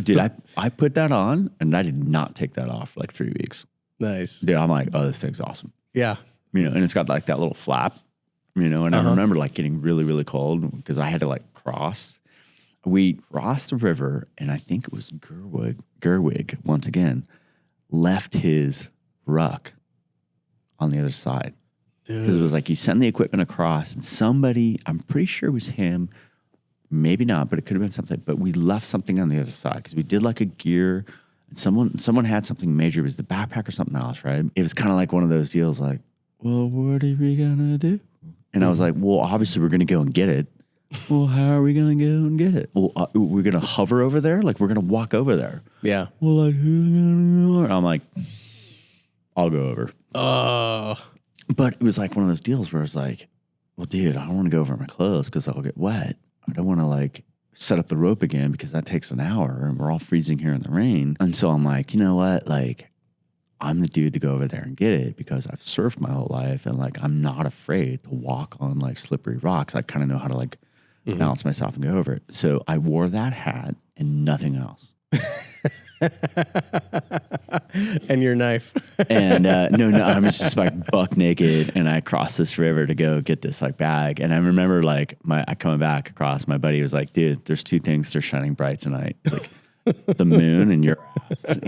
Dude, I put that on and I did not take that off for like 3 weeks. Nice. Dude, I'm like, oh, this thing's awesome. Yeah. And it's got like that little flap, and I remember like getting really, really cold because I had to like cross. We crossed the river and I think it was Gerwig once again, left his ruck on the other side. Because it was like you send the equipment across and somebody, I'm pretty sure it was him, maybe not, but it could have been something. But we left something on the other side because we did like a gear. And someone had something major. It was the backpack or something else, right? It was kind of like one of those deals like, well, what are we going to do? And I was like, well, obviously we're going to go and get it. Well, how are we going to go and get it? Well, we're going to hover over there? Like we're going to walk over there? Yeah. Well, like who's going to go? I'm like, I'll go over. Oh. But it was like one of those deals where it's like, well, dude, I don't want to go over my clothes because I'll get wet. I don't want to like set up the rope again because that takes an hour and we're all freezing here in the rain. And so I'm like, you know what? Like, I'm the dude to go over there and get it because I've surfed my whole life and like I'm not afraid to walk on like slippery rocks. I kind of know how to like balance myself and go over it. So I wore that hat and nothing else. And your knife. And no, I was just like buck naked, and I crossed this river to go get this like bag. And I remember like I coming back across. My buddy was like, "Dude, there's two things that are shining bright tonight, like the moon and your ass."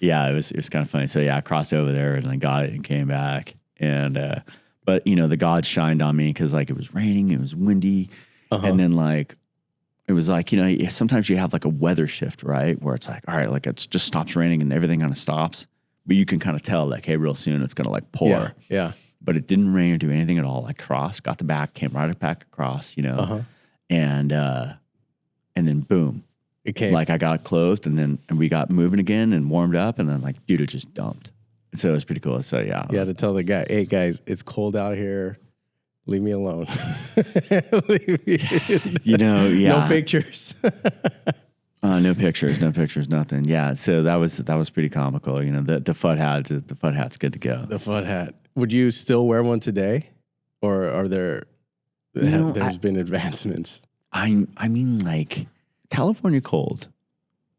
Yeah, it was kind of funny. So yeah, I crossed over there and I got it and came back. And but the gods shined on me because like it was raining, it was windy, and then like. It was like, sometimes you have like a weather shift, right? Where it's like, all right, like it just stops raining and everything kind of stops. But you can kind of tell like, hey, real soon it's going to like pour. Yeah. But it didn't rain or do anything at all. I crossed, got the back, came right back across, and then boom. It came. Like I got it closed and we got moving again and warmed up and then like, dude, it just dumped. And so it was pretty cool. So yeah. You had to tell the guy, hey guys, it's cold out here. Leave me alone. Yeah. No pictures. No pictures, nothing. Yeah, so that was pretty comical. The FUD hat's good to go. The FUD hat. Would you still wear one today, or are there? There's been advancements. I mean, like California cold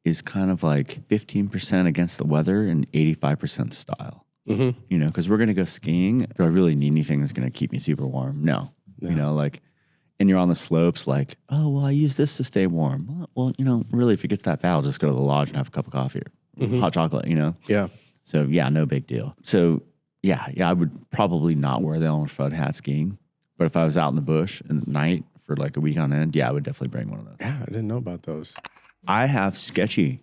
is kind of like 15% against the weather and 85% style. Because we're going to go skiing. Do I really need anything that's going to keep me super warm? No. And you're on the slopes like, oh, well, I use this to stay warm. Well, really, if it gets that bad, I'll just go to the lodge and have a cup of coffee or hot chocolate, Yeah. So, yeah, no big deal. So, yeah, I would probably not wear the Elmer Fudd hat skiing. But if I was out in the bush at night for like a week on end, yeah, I would definitely bring one of those. Yeah, I didn't know about those. I have Sketchy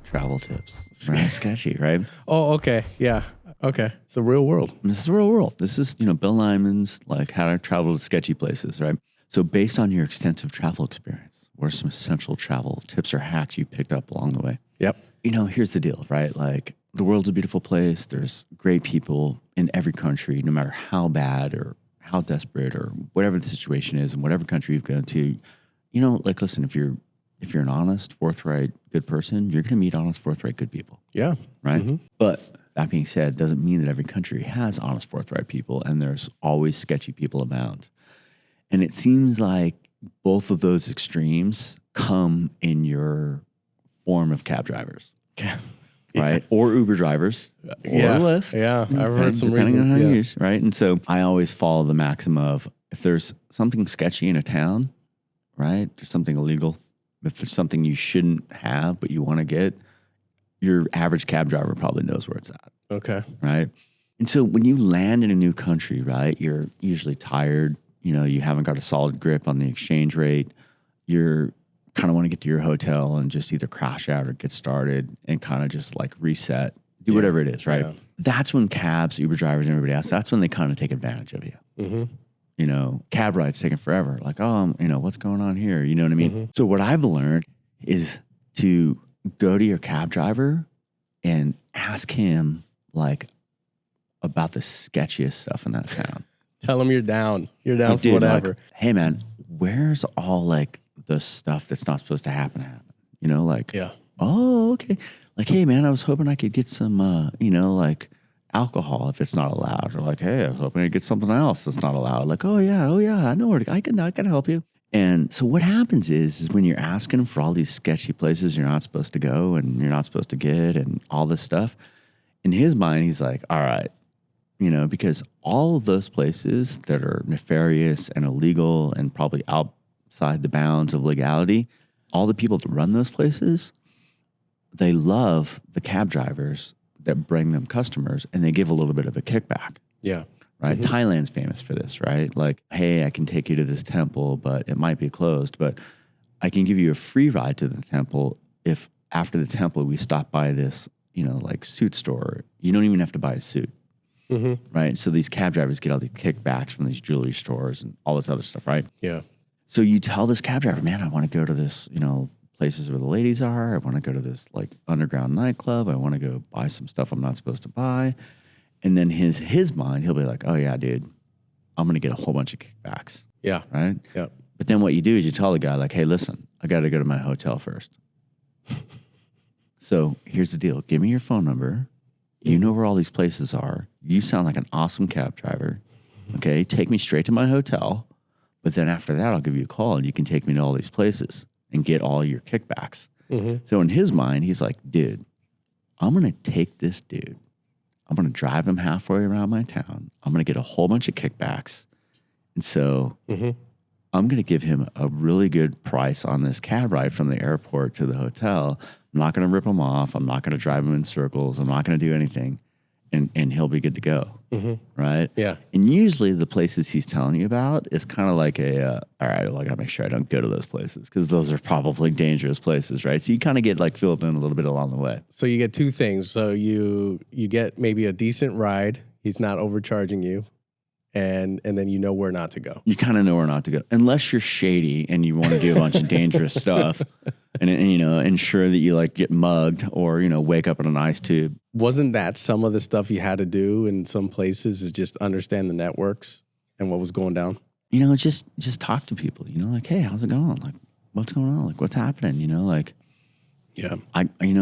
travel tips. Right? Sketchy, right? Oh, okay. Yeah. Okay. It's the real world. This is the real world. This is, Bill Lyman's like how to travel to sketchy places, right? So based on your extensive travel experience, what are some essential travel tips or hacks you picked up along the way? Yep. Here's the deal, right? Like the world's a beautiful place. There's great people in every country, no matter how bad or how desperate or whatever the situation is in whatever country you've gone to. Like listen, if you're an honest, forthright, good person, you're going to meet honest, forthright, good people. Yeah. Right. Mm-hmm. But that being said, doesn't mean that every country has honest, forthright people, and there's always sketchy people abound. And it seems like both of those extremes come in your form of cab drivers, right? Or Uber drivers, or Lyft. Yeah, I've heard some depending on how yeah. you use, right? And so I always follow the maxim of if there's something sketchy in a town, right? There's something illegal. If there's something you shouldn't have but you want to get, your average cab driver probably knows where it's at. Okay. Right? And so when you land in a new country, right, you're usually tired. You haven't got a solid grip on the exchange rate. You're kind of want to get to your hotel and just either crash out or get started and kind of just like reset, do whatever it is, right? Yeah. That's when cabs, Uber drivers, and everybody else, that's when they kind of take advantage of you. Mm-hmm. Cab rides taking forever. Like, what's going on here? You know what I mean? Mm-hmm. So what I've learned is to go to your cab driver and ask him like about the sketchiest stuff in that town. Tell him you're down. You're down for whatever. Like, hey man, where's all like the stuff that's not supposed to happen? Yeah. Oh, okay. Like, hey man, I was hoping I could get some, like alcohol if it's not allowed. Or like, hey, I was hoping I could get something else that's not allowed. Like, oh yeah, I know where to, I can help you. And so what happens is when you're asking for all these sketchy places you're not supposed to go and you're not supposed to get and all this stuff, in his mind, he's like, all right, because all of those places that are nefarious and illegal and probably outside the bounds of legality, all the people that run those places, they love the cab drivers that bring them customers and they give a little bit of a kickback. Yeah. Right. Mm-hmm. Thailand's famous for this, right? Like, hey, I can take you to this temple, but it might be closed, but I can give you a free ride to the temple if after the temple we stop by this, like suit store. You don't even have to buy a suit. Mm-hmm. Right. So these cab drivers get all the kickbacks from these jewelry stores and all this other stuff, right? Yeah. So you tell this cab driver, man, I want to go to this, places where the ladies are. I want to go to this like underground nightclub. I want to go buy some stuff I'm not supposed to buy. And then his mind, he'll be like, oh yeah, dude, I'm going to get a whole bunch of kickbacks. Yeah. Right? Yeah. But then what you do is you tell the guy like, hey, listen, I got to go to my hotel first. So here's the deal. Give me your phone number. You know where all these places are. You sound like an awesome cab driver. Okay, take me straight to my hotel. But then after that, I'll give you a call and you can take me to all these places and get all your kickbacks. Mm-hmm. So in his mind, he's like, dude, I'm going to take this dude. I'm going to drive him halfway around my town. I'm going to get a whole bunch of kickbacks. And so I'm going to give him a really good price on this cab ride from the airport to the hotel. I'm not going to rip him off. I'm not going to drive him in circles. I'm not going to do anything. And he'll be good to go. Mm-hmm. Right? Yeah. And usually the places he's telling you about is kind of like all right, well, I got to make sure I don't go to those places because those are probably dangerous places, right? So you kind of get like filled in a little bit along the way. So you get two things. So you get maybe a decent ride. He's not overcharging you. And then you know where not to go. You kind of know where not to go. Unless you're shady and you want to do a bunch of dangerous stuff and ensure that you like get mugged or, wake up in an ice tube. Wasn't that some of the stuff you had to do in some places is just understand the networks and what was going down? Just talk to people, like, hey, how's it going? Like, what's going on? Like, what's happening? Yeah.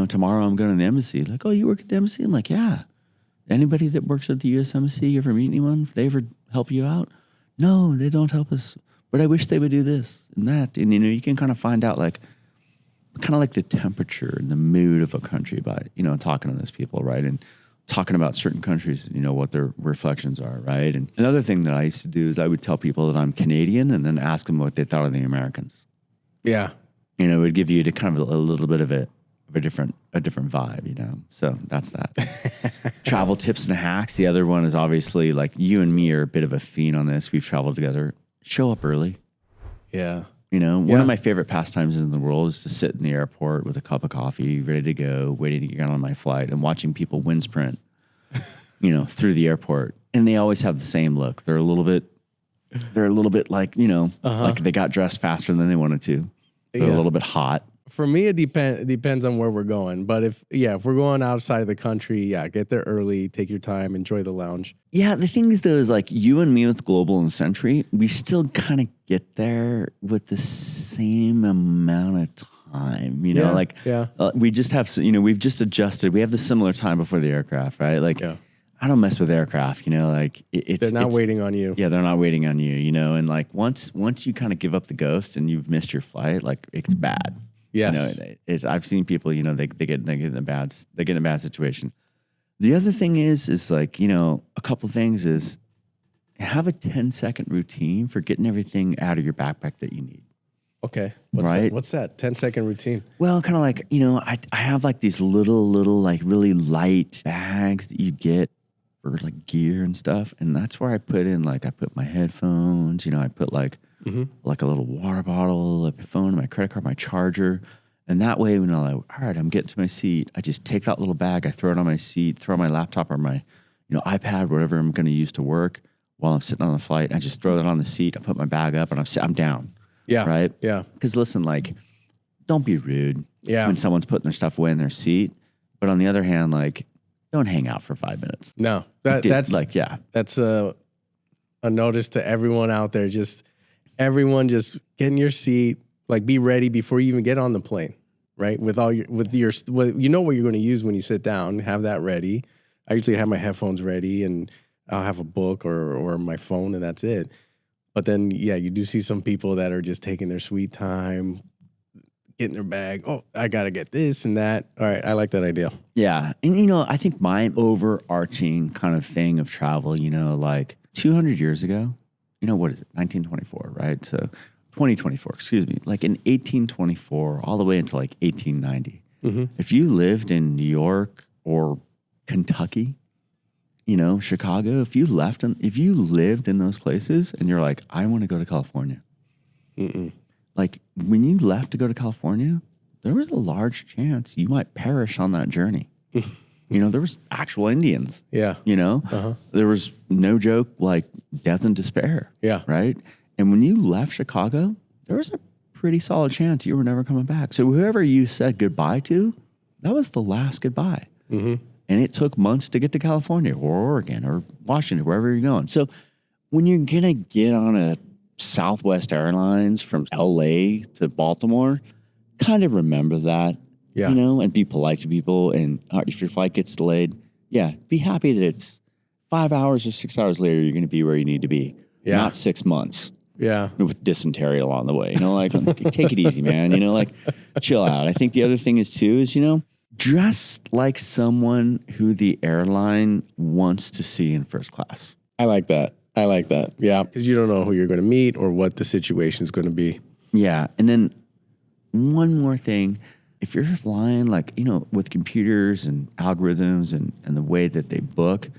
Tomorrow I'm going to the embassy. Like, oh, you work at the embassy? I'm like, yeah. Anybody that works at the U.S. Embassy, you ever meet anyone? They ever help you out? No, they don't help us. But I wish they would do this and that. And, you can kind of find out like the temperature and the mood of a country by, talking to those people, right? And talking about certain countries, what their reflections are, right? And another thing that I used to do is I would tell people that I'm Canadian and then ask them what they thought of the Americans. Yeah. It would give you kind of a little bit of a different vibe, So that's that. Travel tips and hacks. The other one is obviously like you and me are a bit of a fiend on this. We've traveled together. Show up early. Yeah. You know, one of my favorite pastimes in the world is to sit in the airport with a cup of coffee, ready to go, waiting to get on my flight, and watching people wind sprint, you know, through the airport. And they always have the same look. They're a little bit like, you know, like they got dressed faster than they wanted to. They're a little bit hot. For me, it depends on where we're going. But if we're going outside of the country, get there early, take your time, enjoy the lounge. Yeah, the thing is, though, is like you and me with Global and Century, we still kind of get there with the same amount of time. You know, we just have, you know, we've just adjusted. We have the similar time before the aircraft, right? Like, I don't mess with aircraft, you know, like they're not waiting on you. Yeah, they're not waiting on you, you know, and like once you kind of give up the ghost and you've missed your flight, like it's bad. Yes. You know, I've seen people, you know, they get in a bad situation. The other thing is like, you know, a couple things is have a 10-second routine for getting everything out of your backpack that you need. Okay. What's that 10-second routine? Well, kind of like, you know, I have like these little like really light bags that you get for like gear and stuff. And that's where I put my headphones, you know, I put like a little water bottle, like my phone, my credit card, my charger. And that way, when I'm like, all right, I'm getting to my seat, I just take that little bag, I throw it on my seat, throw my laptop or my, you know, iPad, whatever I'm going to use to work while I'm sitting on the flight. I just throw that on the seat, I put my bag up, and I'm down. Yeah. Right? Yeah. Because listen, like, don't be rude when someone's putting their stuff away in their seat. But on the other hand, like, don't hang out for 5 minutes. No. That's a notice to everyone out there. Everyone just get in your seat, like be ready before you even get on the plane, right? You know what you're going to use when you sit down, have that ready. I usually have my headphones ready and I'll have a book or my phone and that's it. But then, you do see some people that are just taking their sweet time, getting their bag. Oh, I got to get this and that. All right. I like that idea. Yeah. And, you know, I think my overarching kind of thing of travel, you know, like 200 years ago, you know, what is it? 1924, right? So 2024, excuse me. Like in 1824, all the way until like 1890. If you lived in New York or Kentucky, you know, Chicago, if you lived in those places and you're like, I want to go to California. Like when you left to go to California, there was a large chance you might perish on that journey. You know, there was actual Indians. Yeah. You know, there was no joke like death and despair. Yeah. Right. And when you left Chicago, there was a pretty solid chance you were never coming back. So whoever you said goodbye to, that was the last goodbye. And it took months to get to California or Oregon or Washington, wherever you're going. So when you're going to get on a Southwest Airlines from LA to Baltimore, kind of remember that, you know, and be polite to people. And if your flight gets delayed, be happy that it's 5 hours or 6 hours later, you're going to be where you need to be, not 6 months. Yeah. With dysentery along the way, you know, like take it easy, man, you know, like chill out. I think the other thing is, you know, dress like someone who the airline wants to see in first class. I like that. Yeah. Because you don't know who you're going to meet or what the situation is going to be. Yeah. And then one more thing, if you're flying, like, you know, with computers and algorithms and the way that they book,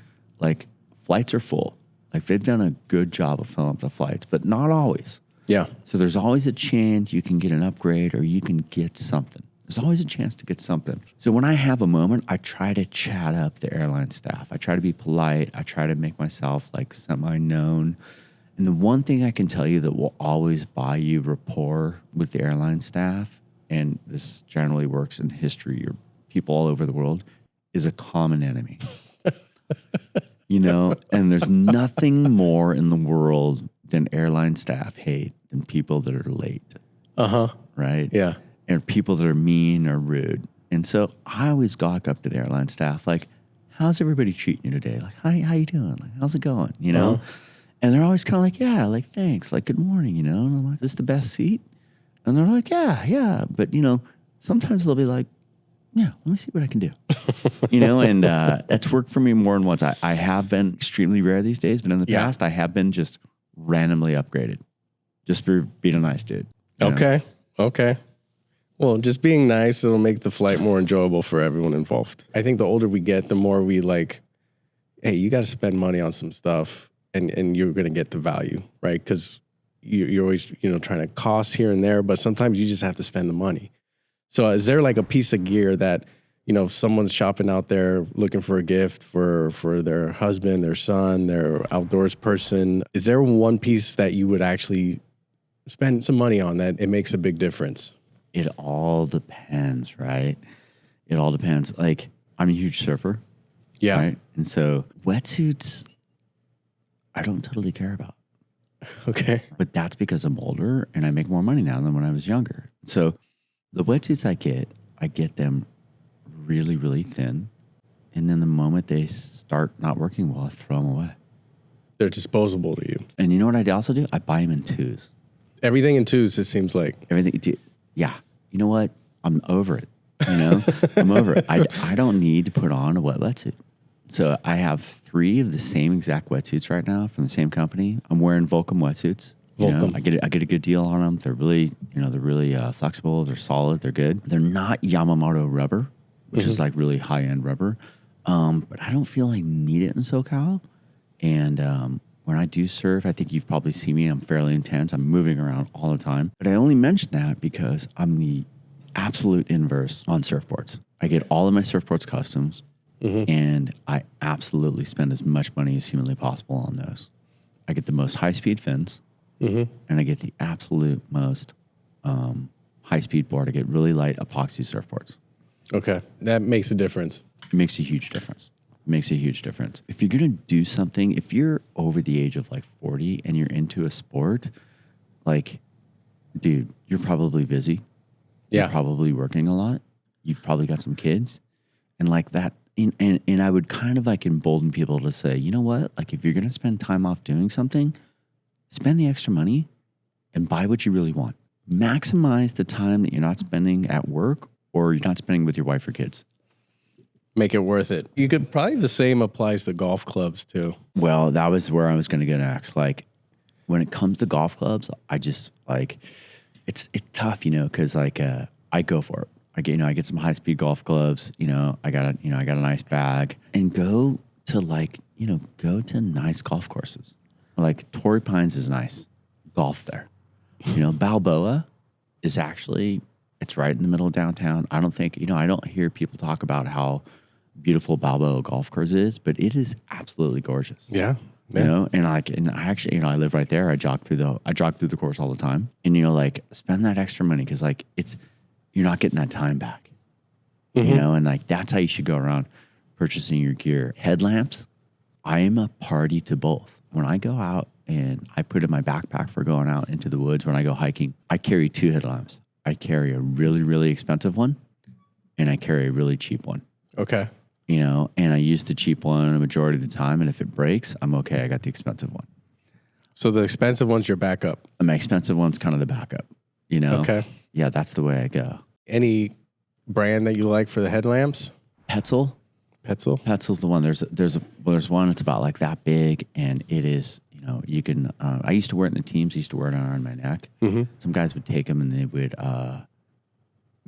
like flights are full. Like they've done a good job of filling up the flights, but not always. Yeah. So there's always a chance you can get an upgrade or you can get something. There's always a chance to get something. So when I have a moment, I try to chat up the airline staff. I try to be polite. I try to make myself like semi-known. And the one thing I can tell you that will always buy you rapport with the airline staff, and this generally works in history or people all over the world, is a common enemy. You know, and there's nothing more in the world than airline staff hate than people that are late. Right? Yeah. And people that are mean or rude. And so I always gawk up to the airline staff, like, how's everybody treating you today? Like, how you doing? Like, how's it going? You know? And they're always kind of like, yeah, like, thanks. Like, good morning, you know? And I'm like, is this the best seat? And they're like, yeah. But, you know, sometimes they'll be like, yeah, let me see what I can do. You know, and that's worked for me more than once. I have been extremely rare these days, but in the past, I have been just randomly upgraded just for being a nice dude. Okay. Well, just being nice, it'll make the flight more enjoyable for everyone involved. I think the older we get, the more we like, hey, you got to spend money on some stuff and you're going to get the value, right? Because you're always, trying to cost here and there, but sometimes you just have to spend the money. So is there like a piece of gear that, if someone's shopping out there looking for a gift for their husband, their son, their outdoors person, is there one piece that you would actually spend some money on that it makes a big difference? It all depends, right? It all depends. Like, I'm a huge surfer. Yeah. Right? And so wetsuits, I don't totally care about. Okay. But that's because I'm older and I make more money now than when I was younger. So the wetsuits I get them really, really thin. And then the moment they start not working well, I throw them away. They're disposable to you. And you know what I also do? I buy them in twos. Everything in twos, it seems like. Everything. Yeah. You know what? I'm over it. I'm over it. I don't need to put on a wetsuit. So I have 3 of the same exact wetsuits right now from the same company. I'm wearing Volcom wetsuits. I get a good deal on them. They're really, flexible. They're solid. They're good. They're not Yamamoto rubber, which is like really high end rubber. But I don't feel I need it in SoCal. And when I do surf, I think you've probably seen me. I'm fairly intense. I'm moving around all the time. But I only mention that because I'm the absolute inverse on surfboards. I get all of my surfboards customs. And I absolutely spend as much money as humanly possible on those. I get the most high-speed fins, and I get the absolute most high-speed board. I get really light epoxy surfboards. Okay. That makes a difference. It makes a huge difference. If you're going to do something, if you're over the age of like 40 and you're into a sport, like, dude, you're probably busy. Yeah. You're probably working a lot. You've probably got some kids. And like that, and I would kind of like embolden people to say, you know what? Like if you're going to spend time off doing something, spend the extra money and buy what you really want. Maximize the time that you're not spending at work or you're not spending with your wife or kids. Make it worth it. You could probably the same applies to golf clubs too. Well, that was where I was going to go next. Like when it comes to golf clubs, I just like, it's tough, because like I go for it. I get some high speed golf clubs. I got a nice bag and go to nice golf courses. Like Torrey Pines is nice. Golf there. Balboa is actually, it's right in the middle of downtown. I don't think, I don't hear people talk about how beautiful Balboa golf course is, but it is absolutely gorgeous. Yeah. And I actually, I live right there. I jog through the course all the time. And spend that extra money because you're not getting that time back, and like that's how you should go around purchasing your gear. Headlamps, I am a party to both. When I go out and I put in my backpack for going out into the woods, when I go hiking, I carry 2 headlamps. I carry a really, really expensive one and I carry a really cheap one. Okay. And I use the cheap one a majority of the time. And if it breaks, I'm okay. I got the expensive one. So the expensive one's your backup. My expensive one's kind of the backup, Okay. Yeah, that's the way I go. Any brand that you like for the headlamps? Petzl. Petzl's the one. There's one that's about like that big, and it is, you can. I used to wear it in the teams. I used to wear it around my neck. Some guys would take them and they would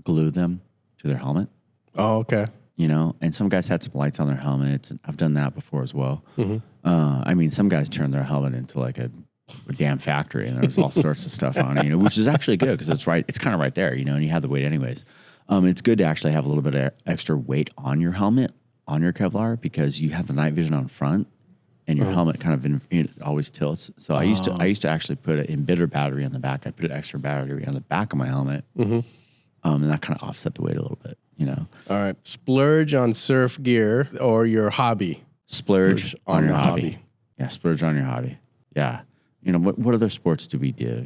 glue them to their helmet. Oh, okay. And some guys had some lights on their helmets. And I've done that before as well. Some guys turned their helmet into like a damn factory, and there was all sorts of stuff on it, which is actually good because it's right. It's kind of right there, and you have the weight anyways. It's good to actually have a little bit of extra weight on your helmet, on your Kevlar, because you have the night vision on front, and your helmet kind of it always tilts. So I used to actually put an embittered battery on the back. I put an extra battery on the back of my helmet, and that kind of offset the weight a little bit. All right. Splurge on surf gear or your hobby. Splurge on your hobby. Yeah, splurge on your hobby. Yeah. What other sports do we do?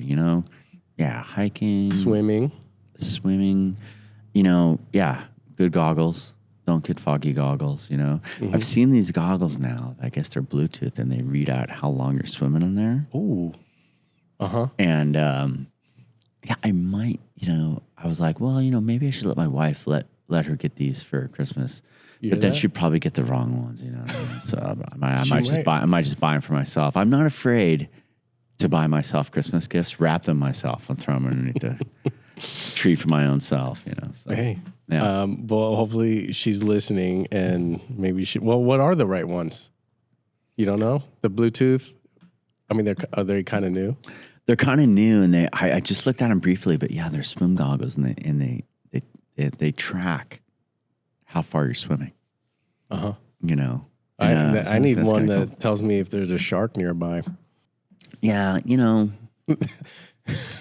Yeah, hiking. Swimming. Yeah, good goggles. Don't get foggy goggles, I've seen these goggles now. I guess they're Bluetooth, and they read out how long you're swimming in there. Ooh. Uh-huh. And, yeah, I might, I was like, well, maybe I should let my wife let her get these for Christmas. But then she'd probably get the wrong ones, So I might just buy them for myself. I'm not afraid to buy myself Christmas gifts, wrap them myself, and throw them underneath the tree for my own self, So, hey. Yeah. Well, hopefully she's listening, and maybe what are the right ones? You don't know? The Bluetooth? I mean, are they kind of new? They're kind of new, and I just looked at them briefly, but yeah, they're swim goggles, and they track how far you're swimming. You know, I need one that tells me if there's a shark nearby. Yeah, you know,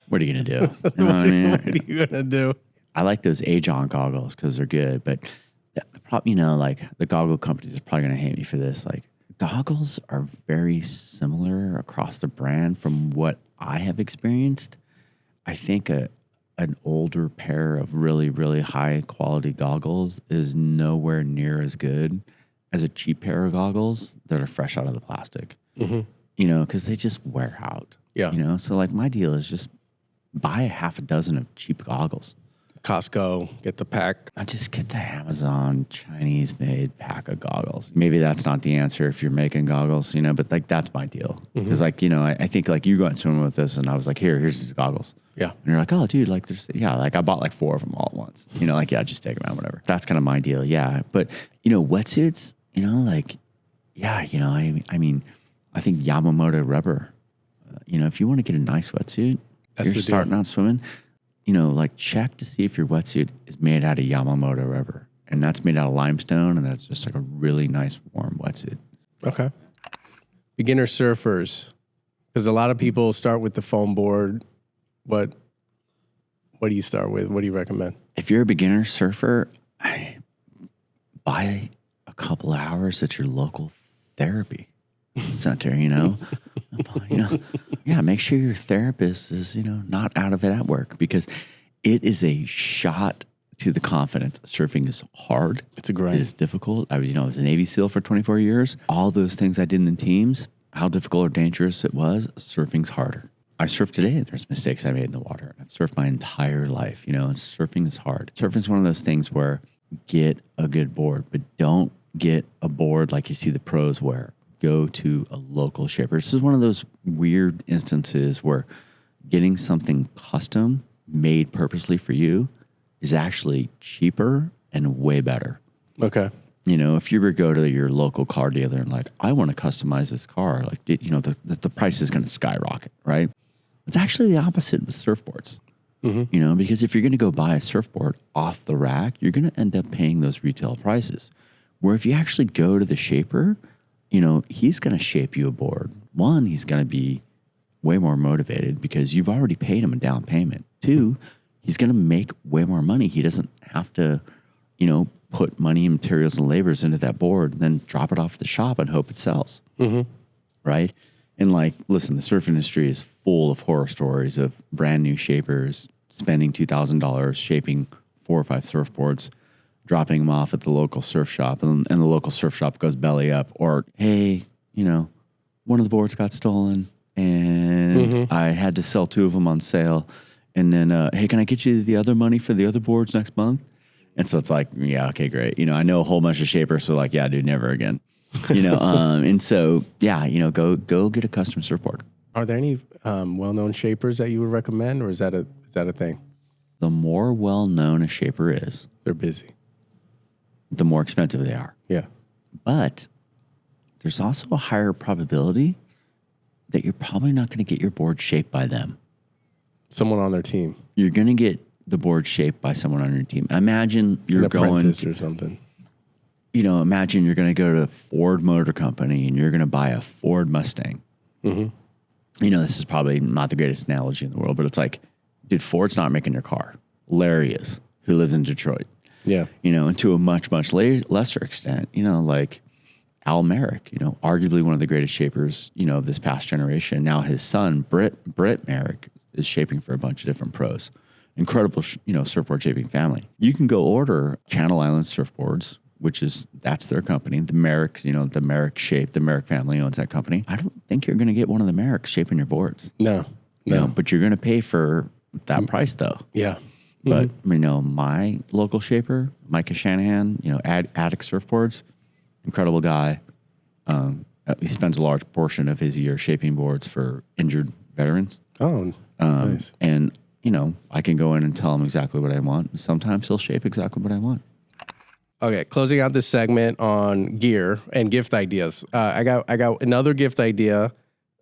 what are you gonna do? You know what I mean? What are you gonna do? I like those Ajon goggles because they're good, but you know, like the goggle companies are probably gonna hate me for this. Like goggles are very similar across the brand from what I have experienced. I think an older pair of really, really high quality goggles is nowhere near as good as a cheap pair of goggles that are fresh out of the plastic. You know, because they just wear out. Yeah. You know, so like my deal is just buy a half a dozen of cheap goggles. Costco, get the pack. I just get the Amazon Chinese-made pack of goggles. Maybe that's not the answer if you're making goggles, you know, but like that's my deal. Because like, you know, I think like you went swimming with this, and I was like, here's these goggles. Yeah. And you're like, oh, dude, like like I bought like 4 of them all at once. You know, like, yeah, just take them out, whatever. That's kind of my deal, yeah. But, you know, wetsuits, you know, like, yeah, you know, I mean, I think Yamamoto rubber, you know, if you want to get a nice wetsuit, you're starting out swimming, you know, like check to see if your wetsuit is made out of Yamamoto rubber. And that's made out of limestone, and that's just like a really nice warm wetsuit. Okay. Beginner surfers, because a lot of people start with the foam board. What do you start with? What do you recommend? If you're a beginner surfer, buy a couple hours at your local therapy center, you know? Yeah, make sure your therapist is, you know, not out of it at work, because it is a shot to the confidence. Surfing is hard. It's a grind. It is difficult. I was a Navy SEAL for 24 years. All those things I did in the teams, how difficult or dangerous it was, surfing's harder. I surf today, there's mistakes I made in the water. I've surfed my entire life, you know, and surfing is hard. Surfing is one of those things where get a good board, but don't get a board like you see the pros wear. Go to a local shaper. This is one of those weird instances where getting something custom made purposely for you is actually cheaper and way better. Okay. You know, if you were to go to your local car dealer and like, I want to customize this car, like, you know, the price is going to skyrocket, right? It's actually the opposite with surfboards, you know, because if you're going to go buy a surfboard off the rack, you're going to end up paying those retail prices. Where if you actually go to the shaper, you know, he's going to shape you a board. One, he's going to be way more motivated because you've already paid him a down payment. Two, he's going to make way more money. He doesn't have to, you know, put money, materials, and labors into that board and then drop it off at the shop and hope it sells. Right? And like, listen, the surf industry is full of horror stories of brand new shapers spending $2,000 shaping 4 or 5 surfboards, dropping them off at the local surf shop, and the local surf shop goes belly up. Or, hey, you know, one of the boards got stolen, and I had to sell 2 of them on sale. And then, hey, can I get you the other money for the other boards next month? And so it's like, yeah, okay, great. You know, I know a whole bunch of shapers, so like, yeah, dude, never again. You know, and so, yeah, you know, go get a custom surfboard. Are there any well-known shapers that you would recommend, or is that a thing? The more well-known a shaper is, They're busy. the more expensive they are. Yeah. But there's also a higher probability that you're probably not going to get your board shaped by them. Someone on their team. You're going to get the board shaped by someone on your team. Imagine you're going or something. You know, imagine you're going to go to Ford Motor Company and you're going to buy a Ford Mustang. You know, this is probably not the greatest analogy in the world, but it's like, dude, Ford's not making your car. Larry is, who lives in Detroit. Yeah. You know, and to a much, much lesser extent, you know, like Al Merrick, you know, arguably one of the greatest shapers, you know, of this past generation. Now his son, Britt Merrick, is shaping for a bunch of different pros. Incredible, you know, surfboard shaping family. You can go order Channel Islands surfboards, that's their company. The Merricks, you know, the Merrick shape, the Merrick family owns that company. I don't think you're going to get one of the Merricks shaping your boards. No. You know, but you're going to pay for that price though. Yeah. But, you know, my local shaper, Micah Shanahan, you know, Attic Surfboards, incredible guy. He spends a large portion of his year shaping boards for injured veterans. Oh, nice. And, you know, I can go in and tell him exactly what I want. Sometimes he'll shape exactly what I want. Okay, closing out this segment on gear and gift ideas. I got another gift idea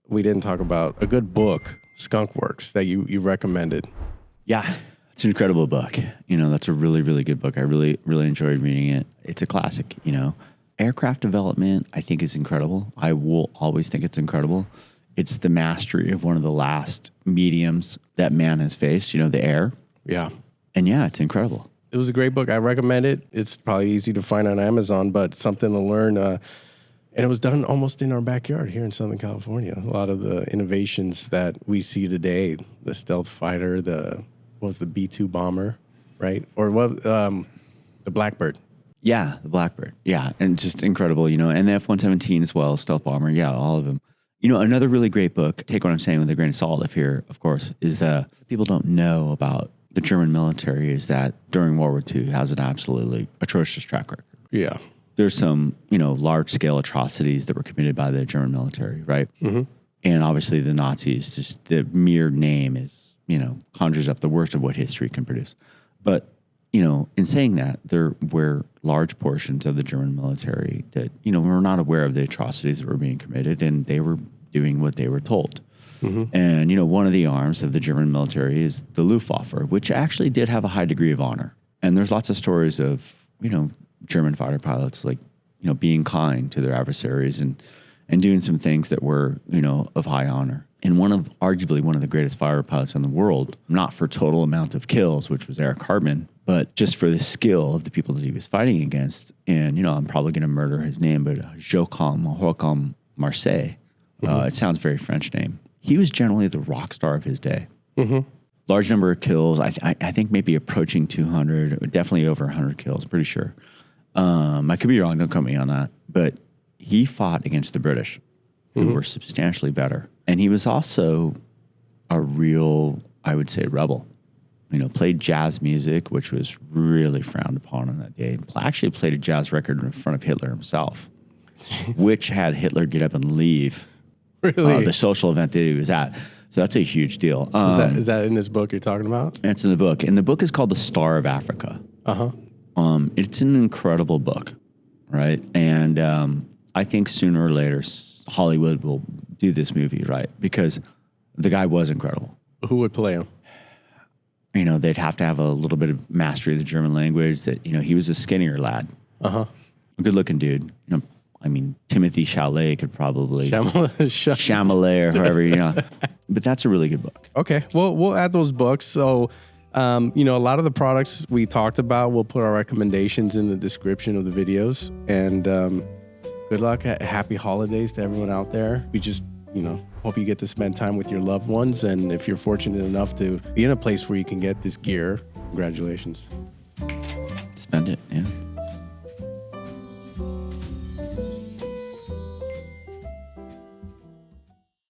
we didn't talk about. A good book Skunk Works that you recommended. Yeah, it's an incredible book. You know, that's a really, really good book. I really, really enjoyed reading it. It's a classic, you know. Aircraft development, I think, is incredible. I will always think it's incredible. It's the mastery of one of the last mediums that man has faced, you know, the air. Yeah. And yeah, it's incredible. It was a great book. I recommend it. It's probably easy to find on Amazon, but something to learn. And it was done almost in our backyard here in Southern California. A lot of the innovations that we see today, the stealth fighter, the B-2 bomber, right? Or what? The Blackbird. Yeah, the Blackbird. Yeah, and just incredible, you know, and the F-117 as well, stealth bomber. Yeah, all of them. You know, another really great book, take what I'm saying with a grain of salt if here, of course, is people don't know about the German military is that during World War II has an absolutely atrocious track record. Yeah. There's some, you know, large-scale atrocities that were committed by the German military, right? Mm-hmm. And obviously the Nazis, just the mere name is, you know, conjures up the worst of what history can produce. But you know, in saying that, there were large portions of the German military that, you know, were not aware of the atrocities that were being committed, and they were doing what they were told. Mm-hmm. And, you know, one of the arms of the German military is the Luftwaffe, which actually did have a high degree of honor. And there's lots of stories of, you know, German fighter pilots, like, you know, being kind to their adversaries and doing some things that were, you know, of high honor. And arguably one of the greatest fighter pilots in the world, not for total amount of kills, which was Eric Hartmann, but just for the skill of the people that he was fighting against. And, you know, I'm probably going to murder his name, but Joachim Marseille. It sounds very French name. He was generally the rock star of his day. Mm-hmm. Large number of kills. I think maybe approaching 200, definitely over 100 kills, pretty sure. I could be wrong, don't quote me on that. But he fought against the British, who were substantially better. And he was also a real, I would say, rebel. You know, played jazz music, which was really frowned upon on that day. Actually played a jazz record in front of Hitler himself, which had Hitler get up and leave the social event that he was at. So that's a huge deal. Is that in this book you're talking about? It's in the book. And the book is called The Star of Africa. Uh-huh. It's an incredible book, right? And I think sooner or later Hollywood will do this movie, right? Because the guy was incredible. Who would play him? You know, they'd have to have a little bit of mastery of the German language. That, you know, he was a skinnier lad. Uh-huh. A good-looking dude. You know, I mean, Timothy Chalamet could probably... Chalamet or whoever, you know. But that's a really good book. Okay. Well, we'll add those books. So, you know, a lot of the products we talked about, we'll put our recommendations in the description of the videos. And good luck. Happy holidays to everyone out there. We just, you know, hope you get to spend time with your loved ones. And if you're fortunate enough to be in a place where you can get this gear, congratulations. Spend it, yeah.